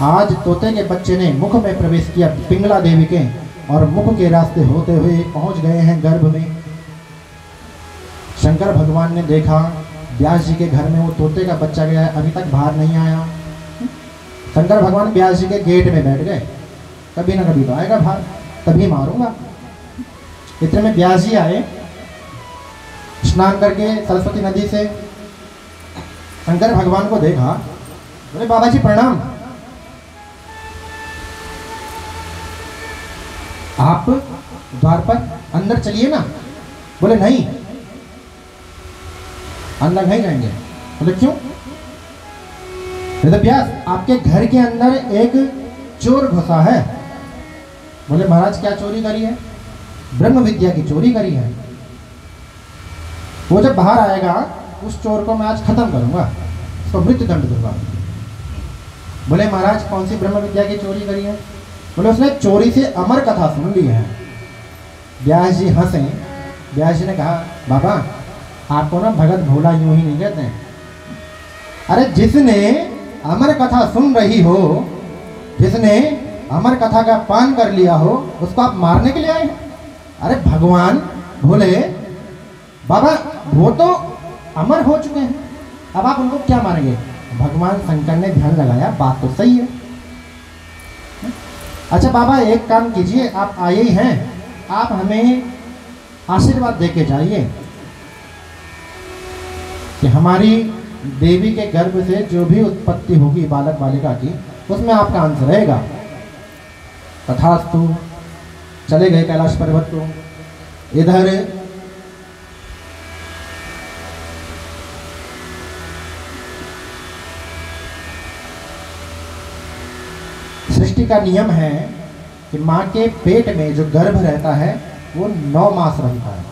आज तोते के बच्चे ने मुख में प्रवेश किया पिंगला देवी के, और मुख के रास्ते होते हुए पहुंच गए हैं गर्भ में। शंकर भगवान ने देखा व्यास जी के घर में वो तोते का बच्चा गया है, अभी तक बाहर नहीं आया। शंकर भगवान व्यास जी के गेट में बैठ गए, कभी ना कभी तो आएगा बाहर, तभी मारूंगा। इतने में व्यास जी आए स्नान करके सरस्वती नदी से। शंकर भगवान को देखा, बोले बाबा जी प्रणाम, आप द्वार पर अंदर चलिए ना। बोले नहीं, अंदर नहीं जाएंगे। बोले क्यों? व्यास आपके घर के अंदर एक चोर घुसा है। बोले महाराज क्या चोरी करी है? ब्रह्म विद्या की चोरी करी है। वो जब बाहर आएगा उस चोर को मैं आज खत्म करूंगा, उसको मृत्यु दंड दूंगा। बोले महाराज कौन सी ब्रह्म विद्या की चोरी करी है? बोले उसने चोरी से अमर कथा सुन ली है। व्यास जी हंसे। व्यास जी ने कहा बाबा आपको ना भगत भोला यूं ही नहीं कहते हैं। अरे जिसने अमर कथा सुन रही हो, जिसने अमर कथा का पान कर लिया हो, उसको आप मारने के लिए आए हैं? अरे भगवान भोले बाबा वो तो अमर हो चुके हैं, अब आप उनको क्या मारेंगे? भगवान शंकर ने ध्यान लगाया, बात तो सही है। अच्छा बाबा एक काम कीजिए, आप आए ही हैं, आप हमें आशीर्वाद दे के जाइए कि हमारी देवी के गर्भ से जो भी उत्पत्ति होगी बालक बालिका की, उसमें आपका अंश रहेगा। तथास्तु। चले गए कैलाश पर्वत को। इधर सृष्टि का नियम है कि माँ के पेट में जो गर्भ रहता है वो 9 मास रहता है।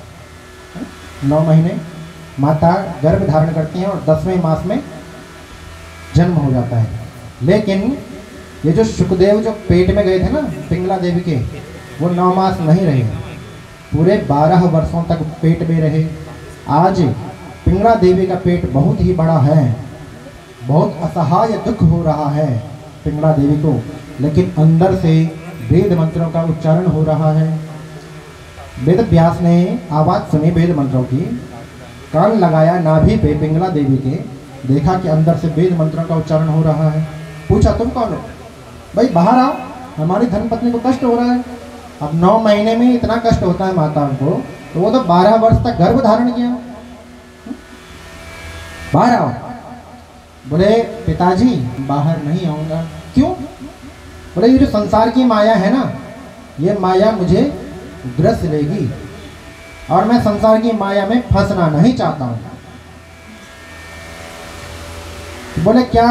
9 महीने माता गर्भ धारण करती हैं और 10वें मास में जन्म हो जाता है। लेकिन ये जो शुकदेव जो पेट में गए थे ना पिंगला देवी के, वो 9 मास नहीं रहे, पूरे 12 वर्षों तक पेट में रहे। आज पिंगला देवी का पेट बहुत ही बड़ा है, बहुत असहाय दुख हो रहा है पिंगला देवी को, लेकिन अंदर से वेद मंत्रों का उच्चारण हो रहा है। वेद व्यास ने आवाज़ सुनी वेद मंत्रों की, कान लगाया नाभि पे पिंगला देवी के, देखा कि अंदर से वेद मंत्रों का उच्चारण हो रहा है। पूछा तुम कौन हो? भाई बाहर आओ, हमारी धर्मपत्नी को कष्ट हो रहा है। अब 9 महीने में इतना कष्ट होता है माताओं को, तो वो तो 12 वर्ष तक गर्भ धारण किया। बाहर आओ। बोले पिताजी बाहर नहीं आऊँगा। क्यों? बोले ये जो संसार की माया है ना, ये माया मुझे ग्रस लेगी और मैं संसार की माया में फंसना नहीं चाहता हूँ। बोले क्या?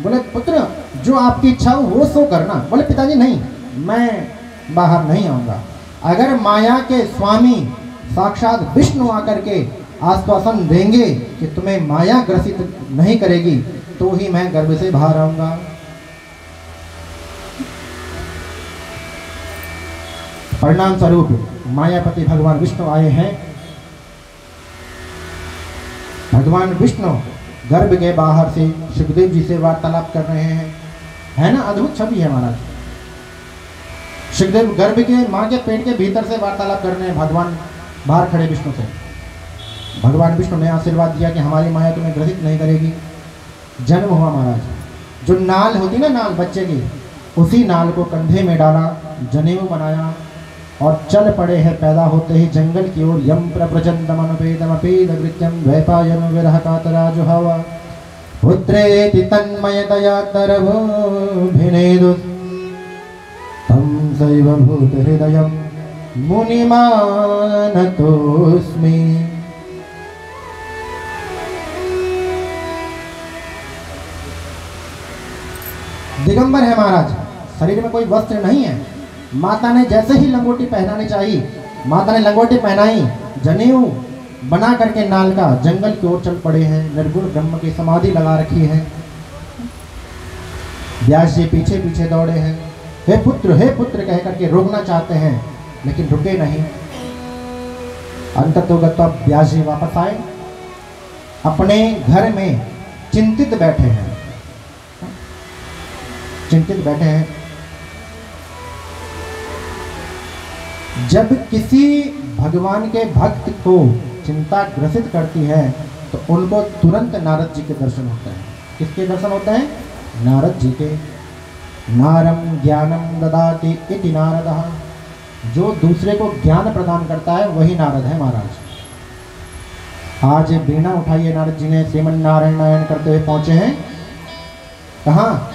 बोले पुत्र जो आपकी इच्छा हो वो सो करना। बोले पिताजी नहीं, मैं बाहर नहीं आऊँगा। अगर माया के स्वामी साक्षात विष्णु आकर के आश्वासन देंगे कि तुम्हें माया ग्रसित नहीं करेगी, तो ही मैं गर्भ से बाहर आऊँगा। परिणाम स्वरूप मायापति भगवान विष्णु आए हैं। भगवान विष्णु गर्भ के बाहर से सुखदेव जी से वार्तालाप कर रहे हैं। है ना, अद्भुत छवि है महाराज। सुखदेव गर्भ के माँ के पेट के भीतर से वार्तालाप कर रहे हैं भगवान बाहर खड़े विष्णु से। भगवान विष्णु ने आशीर्वाद दिया कि हमारी माया तुम्हें ग्रसित नहीं करेगी। जन्म हुआ महाराज। जो नाल होती ना, नाल बच्चे की, उसी नाल को कंधे में डाला, जनेऊ बनाया और चल पड़े हैं। पैदा होते ही जंगल की ओर यम प्रप्रचंदमनुपेदमपेदवृत्यं द्वैपायनो विरह कातराजु हवा पुत्रेति तन्मयतया तरभूभिनेदु तं सैव भूतहृदयं मुनिमानतोऽस्मि। दिगंबर है महाराज, शरीर में कोई वस्त्र नहीं है। माता ने जैसे ही लंगोटी पहनानी चाहिए, माता ने लंगोटी पहनाई, जनेऊ बना करके नाल का जंगल की ओर चल पड़े हैं। निर्गुण ब्रह्म की समाधि लगा रखी है। व्यास जी पीछे पीछे दौड़े हैं। हे पुत्र कह करके रोकना चाहते हैं, लेकिन रुके नहीं। अंततोगत व्यास जी वापस आए, अपने घर में चिंतित बैठे हैं। चिंतित बैठे हैं। जब किसी भगवान के भक्त को चिंता ग्रसित करती है तो उनको तुरंत नारद जी के दर्शन होते हैं। किसके दर्शन होते हैं? नारद जी के। नारम ज्ञानम ददाति इति नारदः। जो दूसरे को ज्ञान प्रदान करता है वही नारद है महाराज। आज बीणा उठाइए, नारद जी ने श्रीमन नारायण नारायण करते हुए पहुंचे हैं। कहाँ?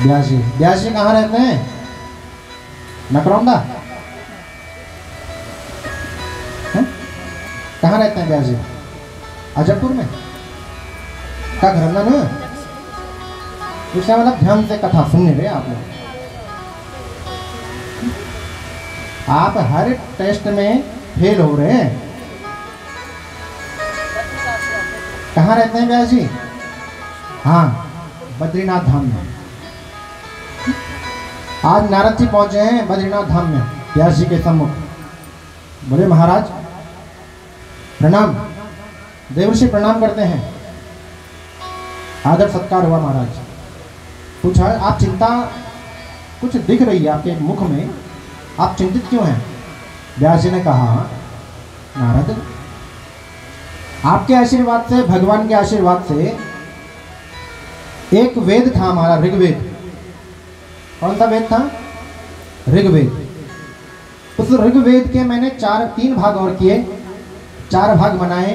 व्यास जी। व्यास जी कहाँ रहते हैं? नकरौंदा। कहाँ रहते हैं व्यास जी? अजयपुर में का घर ना। इसका मतलब ध्यान से कथा सुनने रहे आप लोग। आप हर टेस्ट में फेल हो रहे हैं। कहाँ रहते हैं व्यास जी? हाँ, बद्रीनाथ धाम में। आज नारद जी पहुंचे हैं बद्रीनाथ धाम में व्यास जी के सम्मुख। बोले महाराज प्रणाम। देवर्षि प्रणाम करते हैं। आदर सत्कार हुआ महाराज। पूछा आप चिंता कुछ दिख रही है आपके मुख में, आप चिंतित क्यों हैं? व्यास जी ने कहा नारद आपके आशीर्वाद से, भगवान के आशीर्वाद से एक वेद था हमारा ऋग्वेद, कौन सा वेद था? ऋग्वेद। उस ऋग्वेद के मैंने 3 भाग और किए, 4 भाग बनाए।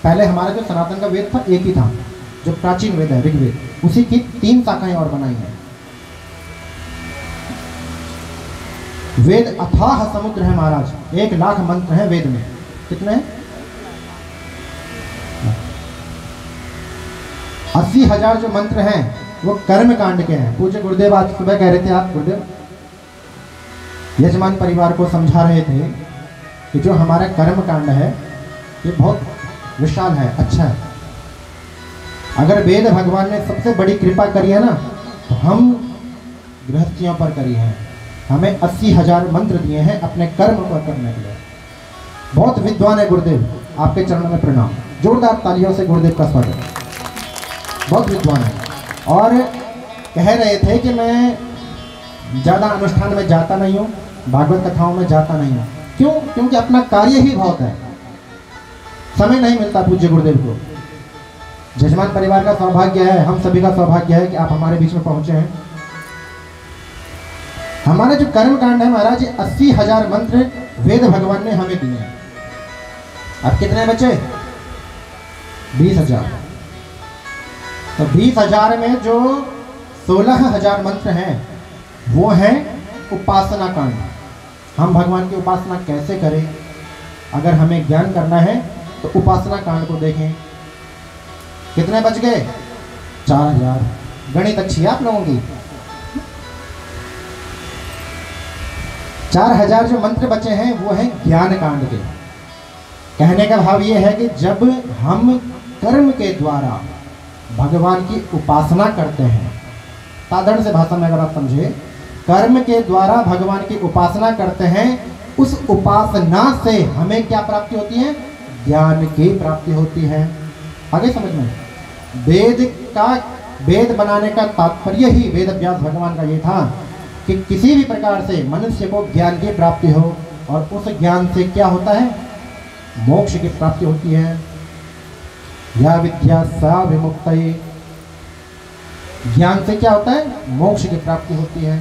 पहले हमारा जो सनातन का वेद था एक ही था, जो प्राचीन वेद है ऋग्वेद, उसी की 3 शाखाएं और बनाई हैं। वेद अथाह समुद्र है महाराज, 1 लाख मंत्र हैं वेद में। कितने हैं? 80,000 जो मंत्र हैं वो कर्म कांड के हैं। पूज्य गुरुदेव आज सुबह कह रहे थे, आप गुरुदेव यजमान परिवार को समझा रहे थे कि जो हमारा कर्म कांड है ये बहुत विशाल है, अच्छा है। अगर वेद भगवान ने सबसे बड़ी कृपा करी है ना, तो हम गृहस्थियों पर करी है। हमें 80,000 मंत्र दिए हैं अपने कर्म को करने के लिए। बहुत विद्वान है गुरुदेव, आपके चरणों में प्रणाम। जोरदार तालियों से गुरुदेव का स्वागत। बहुत विद्वान है। और कह रहे थे कि मैं ज़्यादा अनुष्ठान में जाता नहीं हूँ, भागवत कथाओं में जाता नहीं हूँ। क्यों? क्योंकि अपना कार्य ही बहुत है, समय नहीं मिलता पूज्य गुरुदेव को। जजमान परिवार का सौभाग्य है, हम सभी का सौभाग्य है कि आप हमारे बीच में पहुंचे हैं। हमारे जो कर्म कांड है महाराज, 80,000 मंत्र वेद भगवान ने हमें दिए हैं। अब कितने बचे? 20,000। तो 20,000 में जो 16,000 मंत्र हैं वो हैं उपासना कांड। हम भगवान की उपासना कैसे करें? अगर हमें ज्ञान करना है तो उपासना कांड को देखें। कितने बच गए? 4,000। गणित अच्छी है आप लोगों की। 4,000 जो मंत्र बचे हैं वो हैं ज्ञान कांड के। कहने का भाव ये है कि जब हम कर्म के द्वारा भगवान की उपासना करते हैं, साधारण से भाषा में अगर आप समझे, कर्म के द्वारा भगवान की उपासना करते हैं, उस उपासना से हमें क्या प्राप्ति होती है? ज्ञान की प्राप्ति होती है। आगे समझ में? वेद बनाने का तात्पर्य ही वेद व्यास भगवान का ये था कि किसी भी प्रकार से मनुष्य को ज्ञान की प्राप्ति हो, और उस ज्ञान से क्या होता है? मोक्ष की प्राप्ति होती है। या विद्या सा विमुक्तये, ज्ञान से क्या होता है? मोक्ष की प्राप्ति होती है।